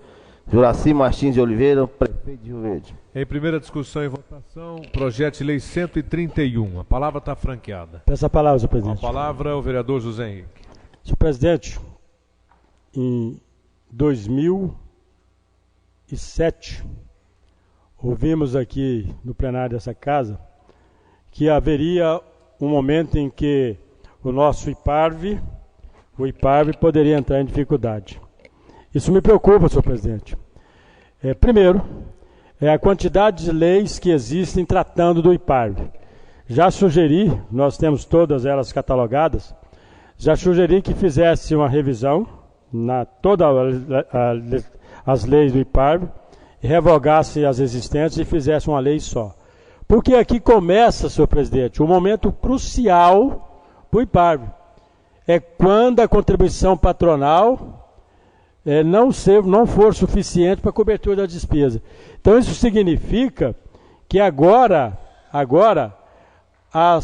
Juraci Martins de Oliveira, Prefeito de Rio Verde. Em primeira discussão e votação, projeto de lei 131. A palavra está franqueada. Peço a palavra, senhor presidente. A palavra é o vereador José Henrique. Senhor presidente, em 2007, ouvimos aqui no plenário dessa casa que haveria um momento em que o nosso IPARV poderia entrar em dificuldade. Isso me preocupa, senhor presidente. Primeiro, a quantidade de leis que existem tratando do IPARV. Já sugeri, nós temos todas elas catalogadas, já sugeri que fizesse uma revisão na todas as leis do IPARV, revogasse as existentes e fizesse uma lei só. Porque aqui começa, senhor presidente, um momento crucial para o IPARV. É quando a contribuição patronal não for suficiente para a cobertura da despesa. Então isso significa que agora a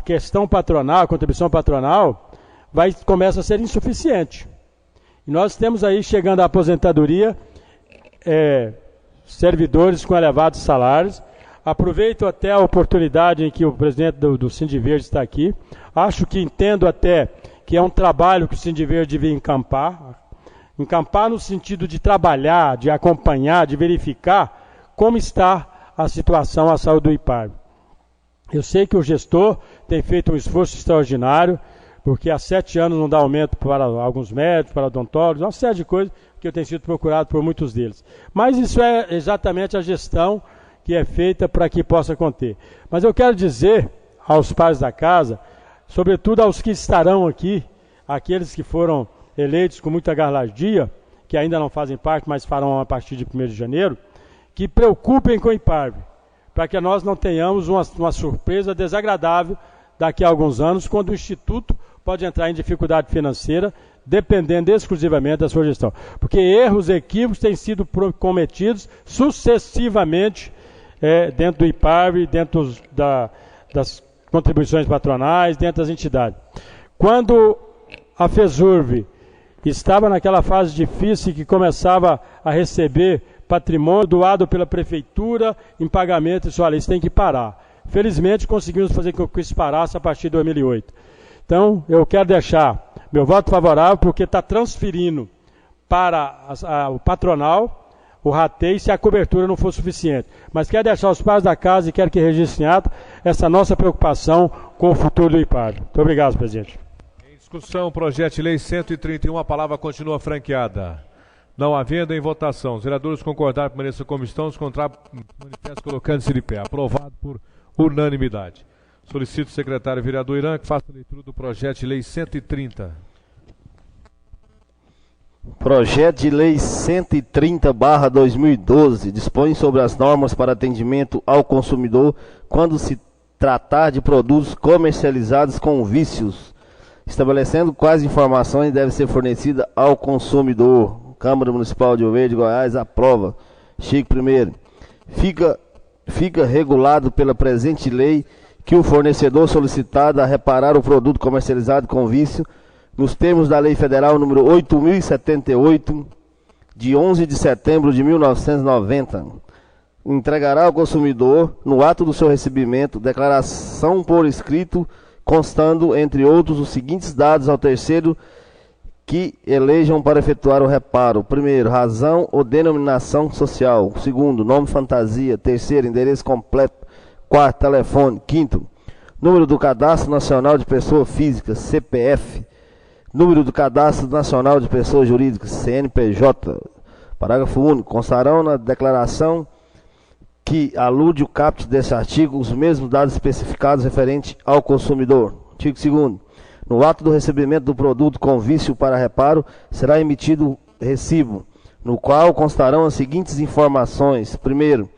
questão patronal, a contribuição patronal, começa a ser insuficiente. E nós temos aí, chegando à aposentadoria, servidores com elevados salários. Aproveito até a oportunidade em que o presidente do Sindiverde está aqui. Entendo até que é um trabalho que o Sindiverde devia encampar no sentido de trabalhar, de acompanhar, de verificar como está a situação, a saúde do IPARV. Eu sei que o gestor tem feito um esforço extraordinário, porque há 7 anos não dá aumento para alguns médicos, para odontólogos, uma série de coisas que eu tenho sido procurado por muitos deles. Mas isso é exatamente a gestão que é feita para que possa conter. Mas eu quero dizer aos pais da casa, sobretudo aos que estarão aqui, aqueles que foram eleitos com muita garlardia, que ainda não fazem parte, mas farão a partir de 1º de janeiro, que preocupem com o IPARV, para que nós não tenhamos uma surpresa desagradável daqui a alguns anos, quando o Instituto pode entrar em dificuldade financeira, dependendo exclusivamente da sua gestão. Porque erros, equívocos têm sido cometidos sucessivamente dentro do IPARV, dentro das contribuições patronais, dentro das entidades. Quando a FESURV estava naquela fase difícil que começava a receber patrimônio doado pela prefeitura em pagamento, isso tem que parar. Felizmente conseguimos fazer com que isso parasse a partir de 2008. Então, eu quero deixar meu voto favorável, porque está transferindo para o patronal o rateio se a cobertura não for suficiente. Mas quero deixar os pais da casa e quero que registrem em ato essa nossa preocupação com o futuro do IPARV. Muito obrigado, presidente. Em discussão, projeto de lei 131, a palavra continua franqueada. Não havendo em votação, os vereadores concordaram com permanecer como estão, os contrários manifestam colocando-se de pé. Aprovado por unanimidade. Solicito o secretário vereador Irã que faça a leitura do projeto de lei 130. Projeto de lei 130/2012 dispõe sobre as normas para atendimento ao consumidor quando se tratar de produtos comercializados com vícios, estabelecendo quais informações devem ser fornecidas ao consumidor. Câmara Municipal de Rio Verde, Goiás, aprova. Artigo 1º. Fica regulado pela presente lei que o fornecedor solicitado a reparar o produto comercializado com vício, nos termos da Lei Federal número 8.078, de 11 de setembro de 1990, entregará ao consumidor, no ato do seu recebimento, declaração por escrito, constando, entre outros, os seguintes dados ao terceiro que elejam para efetuar o reparo. Primeiro, razão ou denominação social. Segundo, nome fantasia. Terceiro, endereço completo. Quarto, telefone. Quinto, número do Cadastro Nacional de Pessoa Física, CPF. Número do Cadastro Nacional de Pessoas Jurídicas, CNPJ. Parágrafo único. Constarão na declaração que alude o caput desse artigo os mesmos dados especificados referente ao consumidor. Artigo 2º. No ato do recebimento do produto com vício para reparo, será emitido recibo, no qual constarão as seguintes informações. Primeiro,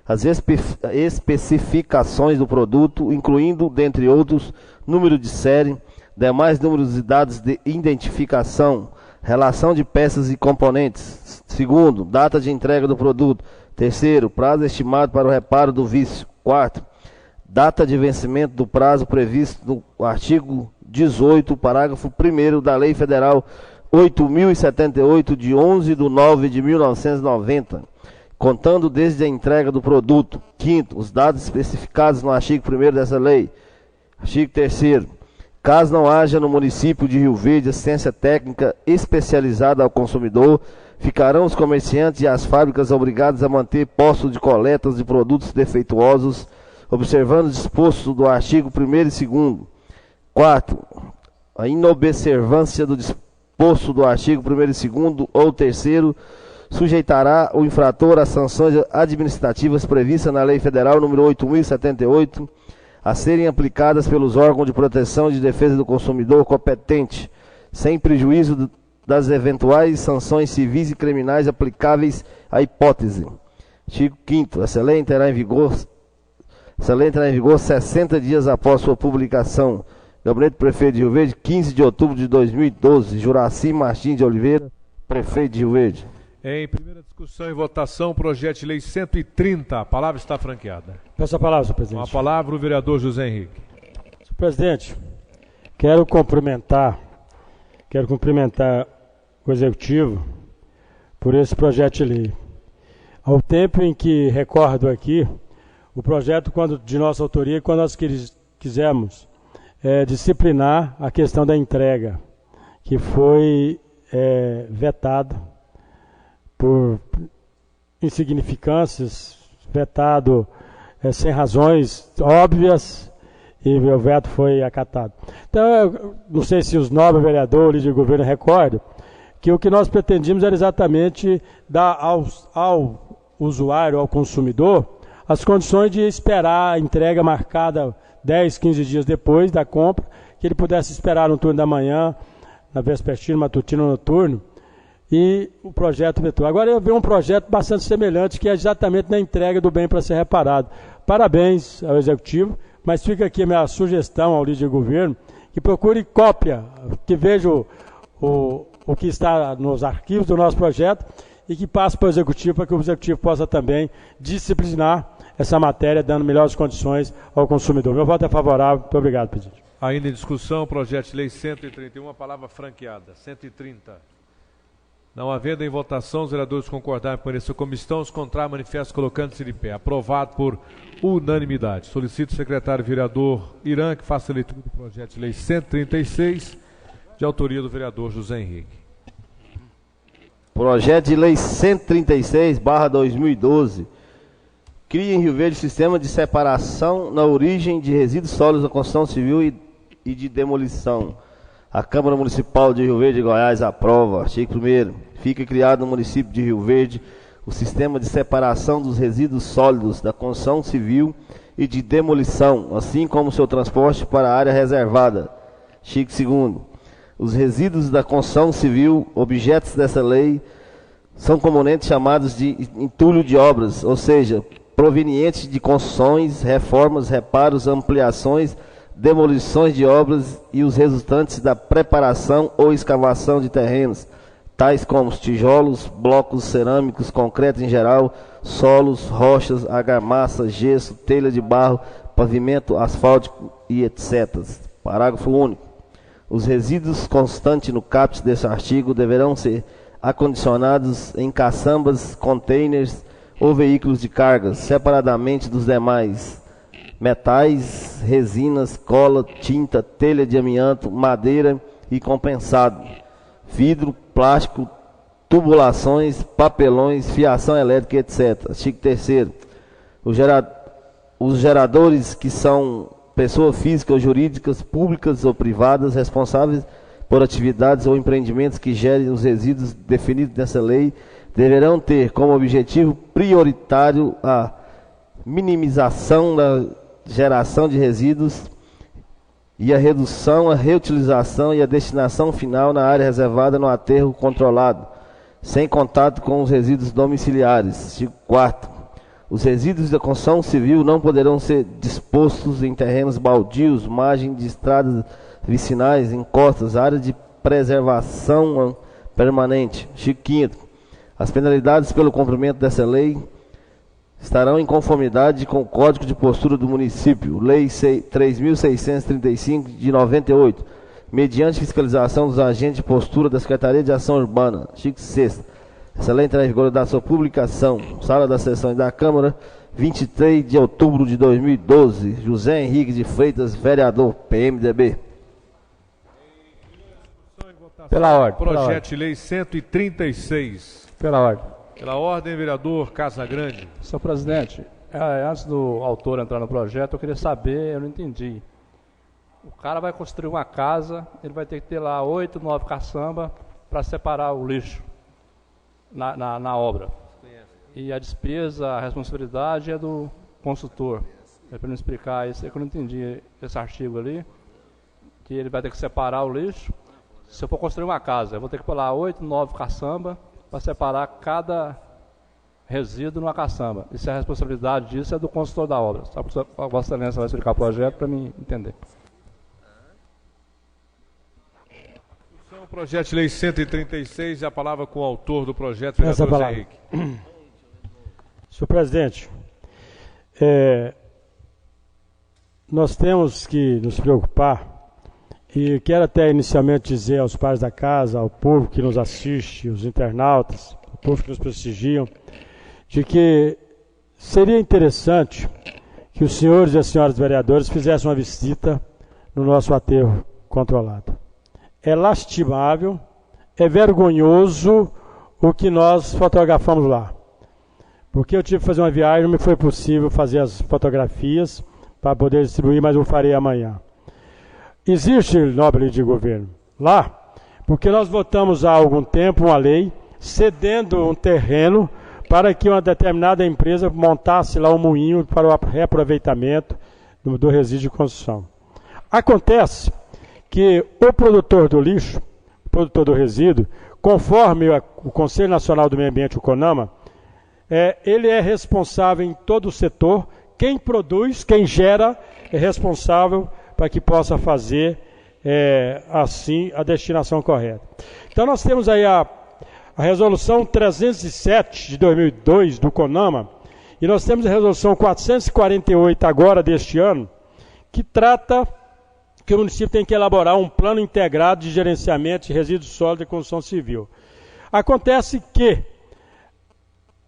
as especificações do produto, incluindo, dentre outros, número de série, demais números e dados de identificação, relação de peças e componentes. Segundo, data de entrega do produto. Terceiro, prazo estimado para o reparo do vício. Quarto, data de vencimento do prazo previsto no artigo 18, parágrafo 1º da Lei Federal 8.078, de 11/9/1990, contando desde a entrega do produto. Quinto, os dados especificados no artigo 1º dessa lei. Artigo 3º. Caso não haja no município de Rio Verde assistência técnica especializada ao consumidor, ficarão os comerciantes e as fábricas obrigados a manter postos de coletas de produtos defeituosos, observando o disposto do artigo 1º e 2º. Quarto, a inobservância do disposto do artigo 1º e 2º ou 3º sujeitará o infrator às sanções administrativas previstas na Lei Federal nº 8.078, a serem aplicadas pelos órgãos de proteção e de defesa do consumidor competente, sem prejuízo das eventuais sanções civis e criminais aplicáveis à hipótese. Artigo 5º. Essa lei entrará em vigor 60 dias após sua publicação. Gabinete do Prefeito de Rio Verde, 15 de outubro de 2012. Juraci Martins de Oliveira, Prefeito de Rio Verde. Em primeira discussão e votação, projeto de lei 130. A palavra está franqueada. Peço a palavra, senhor presidente. Com a palavra, o vereador José Henrique. Senhor presidente, quero cumprimentar o Executivo por esse projeto de lei. Ao tempo em que recordo aqui, o projeto de nossa autoria, quando nós quisemos disciplinar a questão da entrega, que foi vetado por insignificâncias, vetado sem razões óbvias, e o veto foi acatado. Então, eu não sei se os nobres vereadores de governo recordam, que o que nós pretendíamos era exatamente dar ao usuário, ao consumidor, as condições de esperar a entrega marcada 10, 15 dias depois da compra, que ele pudesse esperar no turno da manhã, na vespertina, matutino, noturno, e o projeto vetou. Agora eu vejo um projeto bastante semelhante, que é exatamente na entrega do bem para ser reparado. Parabéns ao Executivo, mas fica aqui a minha sugestão ao líder de governo, que procure cópia, que veja o que está nos arquivos do nosso projeto e que passe para o Executivo, para que o Executivo possa também disciplinar essa matéria, dando melhores condições ao consumidor. Meu voto é favorável. Muito obrigado, presidente. Ainda em discussão, projeto de lei 131, a palavra franqueada. 130. Não havendo em votação, os vereadores concordarem com essa comissão, os contrários manifestam colocando-se de pé. Aprovado por unanimidade. Solicito o secretário vereador Irã que faça a leitura do projeto de lei 136, de autoria do vereador José Henrique. Projeto de lei 136/2012. Cria em Rio Verde sistema de separação na origem de resíduos sólidos da construção civil e de demolição. A Câmara Municipal de Rio Verde, Goiás, aprova. Artigo 1º. Fica criado no município de Rio Verde o sistema de separação dos resíduos sólidos da construção civil e de demolição, assim como seu transporte para a área reservada. Artigo 2º. Os resíduos da construção civil, objetos dessa lei, são comumente chamados de entulho de obras, ou seja, provenientes de construções, reformas, reparos, ampliações, demolições de obras e os resultantes da preparação ou escavação de terrenos, tais como tijolos, blocos cerâmicos, concreto em geral, solos, rochas, argamassa, gesso, telha de barro, pavimento asfáltico e etc. Parágrafo único. Os resíduos constantes no caput desse artigo deverão ser acondicionados em caçambas, containers ou veículos de cargas, separadamente dos demais metais, resinas, cola, tinta, telha de amianto, madeira e compensado. vidro, plástico, tubulações, papelões, fiação elétrica, etc. Artigo 3º. Os geradores que são pessoas físicas ou jurídicas, públicas ou privadas, responsáveis por atividades ou empreendimentos que gerem os resíduos definidos nessa lei, deverão ter como objetivo prioritário a minimização da geração de resíduos e a redução, a reutilização e a destinação final na área reservada no aterro controlado, sem contato com os resíduos domiciliares. Artigo 4º. Os resíduos da construção civil não poderão ser dispostos em terrenos baldios, margem de estradas vicinais, encostas, áreas de preservação permanente. Artigo 5º. As penalidades pelo cumprimento dessa lei estarão em conformidade com o Código de Postura do Município, Lei 3.635 de 98, mediante fiscalização dos agentes de postura da Secretaria de Ação Urbana. Artigo 6º. Essa lei entra em vigor da sua publicação, Sala das Sessões da Câmara, 23 de outubro de 2012. José Henrique de Freitas, vereador, PMDB. Pela ordem. Projeto de Lei 136. Pela ordem. Pela ordem, vereador Casagrande. Senhor presidente, antes do autor entrar no projeto, eu queria saber, eu não entendi. O cara vai construir uma casa, ele vai ter que ter lá 8, 9 caçamba para separar o lixo na obra. E a despesa, a responsabilidade é do consultor. É para me explicar isso, é que eu não entendi esse artigo ali, que ele vai ter que separar o lixo. Se eu for construir uma casa, eu vou ter que pôr lá 8, 9 caçamba para separar cada resíduo numa caçamba. E se a responsabilidade disso é do consultor da obra. Só a Vossa Excelência vai explicar o projeto para mim entender. Projeto de Lei 136, e a palavra com o autor do projeto, vereador José Henrique. Senhor presidente, nós temos que nos preocupar, e quero até inicialmente dizer aos pais da casa, ao povo que nos assiste, os internautas, o povo que nos prestigiam, de que seria interessante que os senhores e as senhoras vereadores fizessem uma visita no nosso aterro controlado. É lastimável, é vergonhoso o que nós fotografamos lá. Porque eu tive que fazer uma viagem, não me foi possível fazer as fotografias para poder distribuir, mas eu farei amanhã. Existe, nobre de governo, lá, porque nós votamos há algum tempo uma lei cedendo um terreno para que uma determinada empresa montasse lá um moinho para o reaproveitamento do resíduo de construção. Acontece que o produtor do lixo, o produtor do resíduo, conforme o Conselho Nacional do Meio Ambiente, o CONAMA, ele é responsável em todo o setor. Quem produz, quem gera, é responsável para que possa fazer, assim, a destinação correta. Então nós temos aí a resolução 307 de 2002 do CONAMA, e nós temos a resolução 448 agora deste ano, que trata que o município tem que elaborar um plano integrado de gerenciamento de resíduos sólidos e construção civil. Acontece que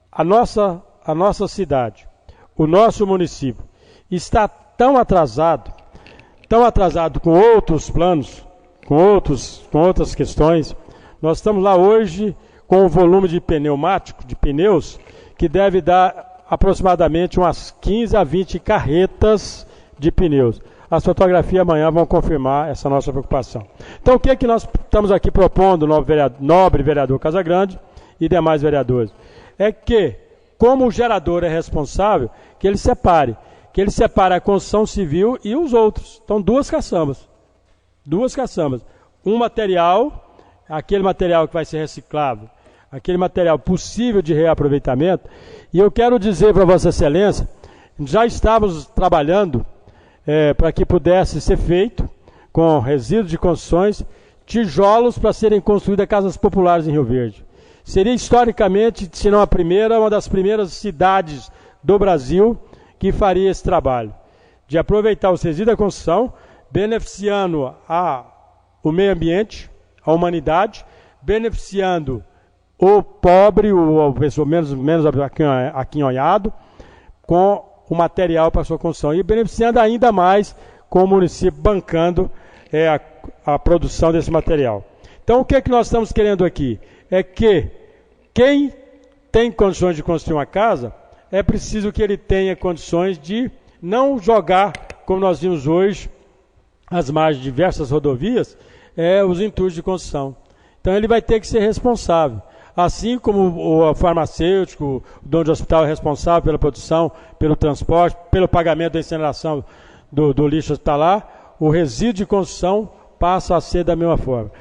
a nossa cidade, o nosso município, está tão atrasado com outros planos, com outras questões. Nós estamos lá hoje com um volume de pneus, que deve dar aproximadamente umas 15 a 20 carretas de pneus. As fotografias amanhã vão confirmar essa nossa preocupação. Então, o que é que nós estamos aqui propondo, nobre vereador Casagrande e demais vereadores? É que, como o gerador é responsável, que ele separe a construção civil e os outros. Então, duas caçambas. Um material, aquele material que vai ser reciclável, aquele material possível de reaproveitamento. E eu quero dizer para Vossa Excelência, já estávamos trabalhando para que pudesse ser feito, com resíduos de construções, tijolos para serem construídas casas populares em Rio Verde. Seria historicamente, se não a primeira, uma das primeiras cidades do Brasil que faria esse trabalho, de aproveitar os resíduos da construção, beneficiando o meio ambiente, a humanidade, beneficiando o pobre, a pessoa menos aquinhoado, com o material para a sua construção, e beneficiando ainda mais com o município bancando a produção desse material. Então, o que é que nós estamos querendo aqui? É que quem tem condições de construir uma casa, é preciso que ele tenha condições de não jogar, como nós vimos hoje, às margens de diversas rodovias, os entulhos de construção. Então, ele vai ter que ser responsável. Assim como o farmacêutico, o dono de hospital é responsável pela produção, pelo transporte, pelo pagamento da incineração do lixo hospitalar, o resíduo de construção passa a ser da mesma forma.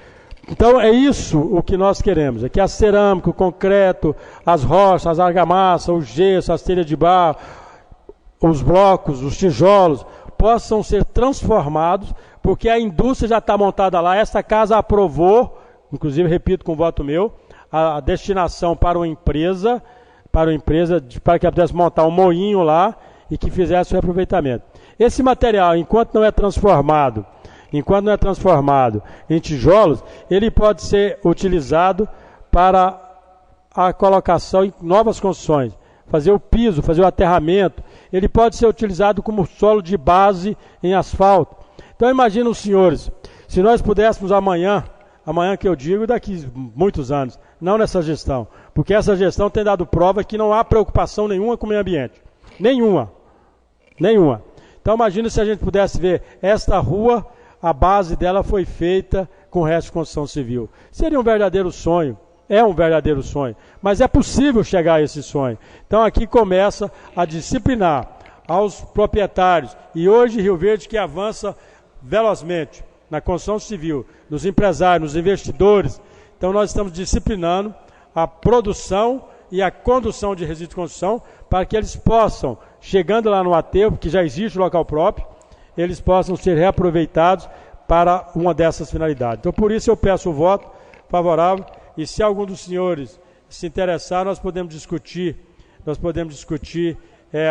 Então é isso o que nós queremos, é que a cerâmica, o concreto, as rochas, as argamassas, o gesso, as telhas de barro, os blocos, os tijolos, possam ser transformados, porque a indústria já está montada lá, essa casa aprovou, inclusive repito com voto meu, a destinação para uma empresa, para que ela pudesse montar um moinho lá e que fizesse o reaproveitamento. Esse material, enquanto não é transformado em tijolos, ele pode ser utilizado para a colocação em novas construções, fazer o piso, fazer o aterramento, ele pode ser utilizado como solo de base em asfalto. Então imagina os senhores, se nós pudéssemos amanhã que eu digo daqui muitos anos, não nessa gestão, porque essa gestão tem dado prova que não há preocupação nenhuma com o meio ambiente, nenhuma. Então imagina se a gente pudesse ver esta rua, a base dela foi feita com o resto de construção civil. Seria um verdadeiro sonho, é um verdadeiro sonho, mas é possível chegar a esse sonho. Então aqui começa a disciplinar aos proprietários, e hoje Rio Verde que avança velozmente na construção civil, nos empresários, nos investidores. Então nós estamos disciplinando a produção e a condução de resíduos de construção para que eles possam, chegando lá no aterro, que já existe o local próprio, eles possam ser reaproveitados para uma dessas finalidades. Então por isso eu peço o voto favorável, e se algum dos senhores se interessar, nós podemos discutir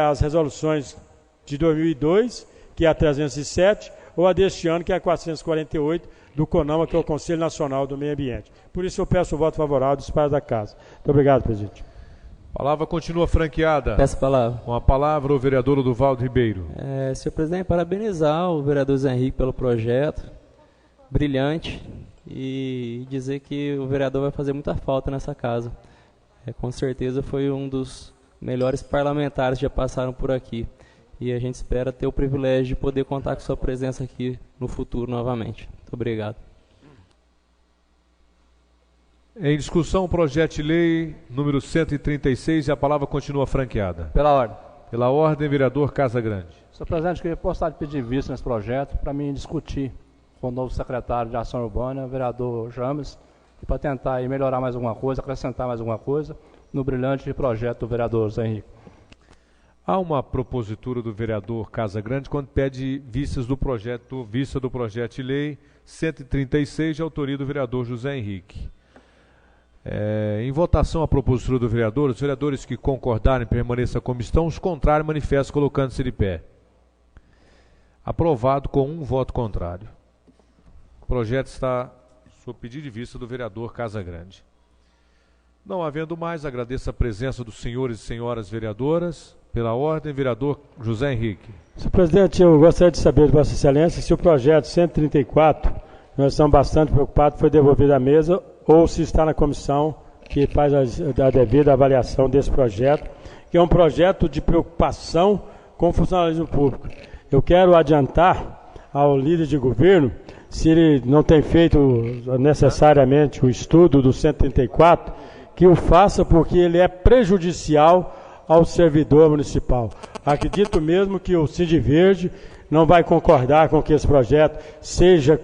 as resoluções de 2002, que é a 307, ou a deste ano, que é a 448, do CONAMA, que é o Conselho Nacional do Meio Ambiente. Por isso eu peço o voto favorável dos pares da Casa. Muito obrigado, presidente. A palavra continua franqueada. Peço a palavra. Com a palavra o vereador Oduvaldo Ribeiro. Senhor presidente, parabenizar o vereador Zé Henrique pelo projeto, brilhante, e dizer que o vereador vai fazer muita falta nessa casa. Com certeza foi um dos melhores parlamentares que já passaram por aqui. E a gente espera ter o privilégio de poder contar com sua presença aqui no futuro novamente. Muito obrigado. Em discussão, o projeto de lei número 136, e a palavra continua franqueada. Pela ordem. Pela ordem, vereador Casagrande. Senhor presidente, queria postar de pedir vista nesse projeto para mim discutir com o novo secretário de Ação Urbana, o vereador James, e para tentar aí melhorar mais alguma coisa, acrescentar mais alguma coisa no brilhante projeto do vereador Zé Henrique. Há uma propositura do vereador Casagrande quando pede vista do projeto de lei 136, de autoria do vereador José Henrique. Em votação a propositura do vereador, os vereadores que concordarem permaneçam como estão, os contrários manifestam colocando-se de pé. Aprovado com um voto contrário. O projeto está sob pedido de vista do vereador Casagrande. Não havendo mais, agradeço a presença dos senhores e senhoras vereadoras. Pela ordem, vereador José Henrique. Senhor presidente, eu gostaria de saber de Vossa Excelência se o projeto 134, nós estamos bastante preocupados, foi devolvido à mesa ou se está na comissão que faz a devida avaliação desse projeto, que é um projeto de preocupação com o funcionalismo público. Eu quero adiantar ao líder de governo, se ele não tem feito necessariamente o estudo do 134, que o faça porque ele é prejudicial ao servidor municipal. Acredito mesmo que o Cid Verde não vai concordar com que esse projeto esteja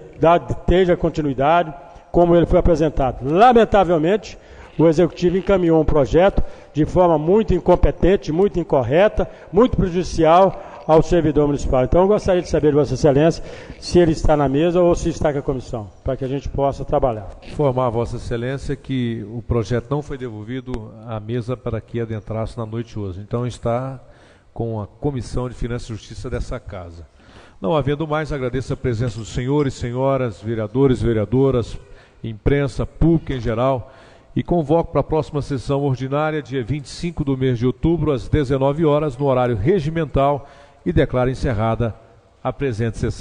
continuidade como ele foi apresentado. Lamentavelmente, o Executivo encaminhou um projeto de forma muito incompetente, muito incorreta, muito prejudicial ao servidor municipal. Então, eu gostaria de saber de Vossa Excelência se ele está na mesa ou se está com a comissão, para que a gente possa trabalhar. Informar a Vossa Excelência que o projeto não foi devolvido à mesa para que adentrasse na noite hoje. Então, está com a Comissão de Finanças e Justiça dessa Casa. Não havendo mais, agradeço a presença dos senhores, senhoras, vereadores, vereadoras, imprensa, público em geral, e convoco para a próxima sessão ordinária, dia 25 do mês de outubro, às 19 horas, no horário regimental, e declaro encerrada a presente sessão.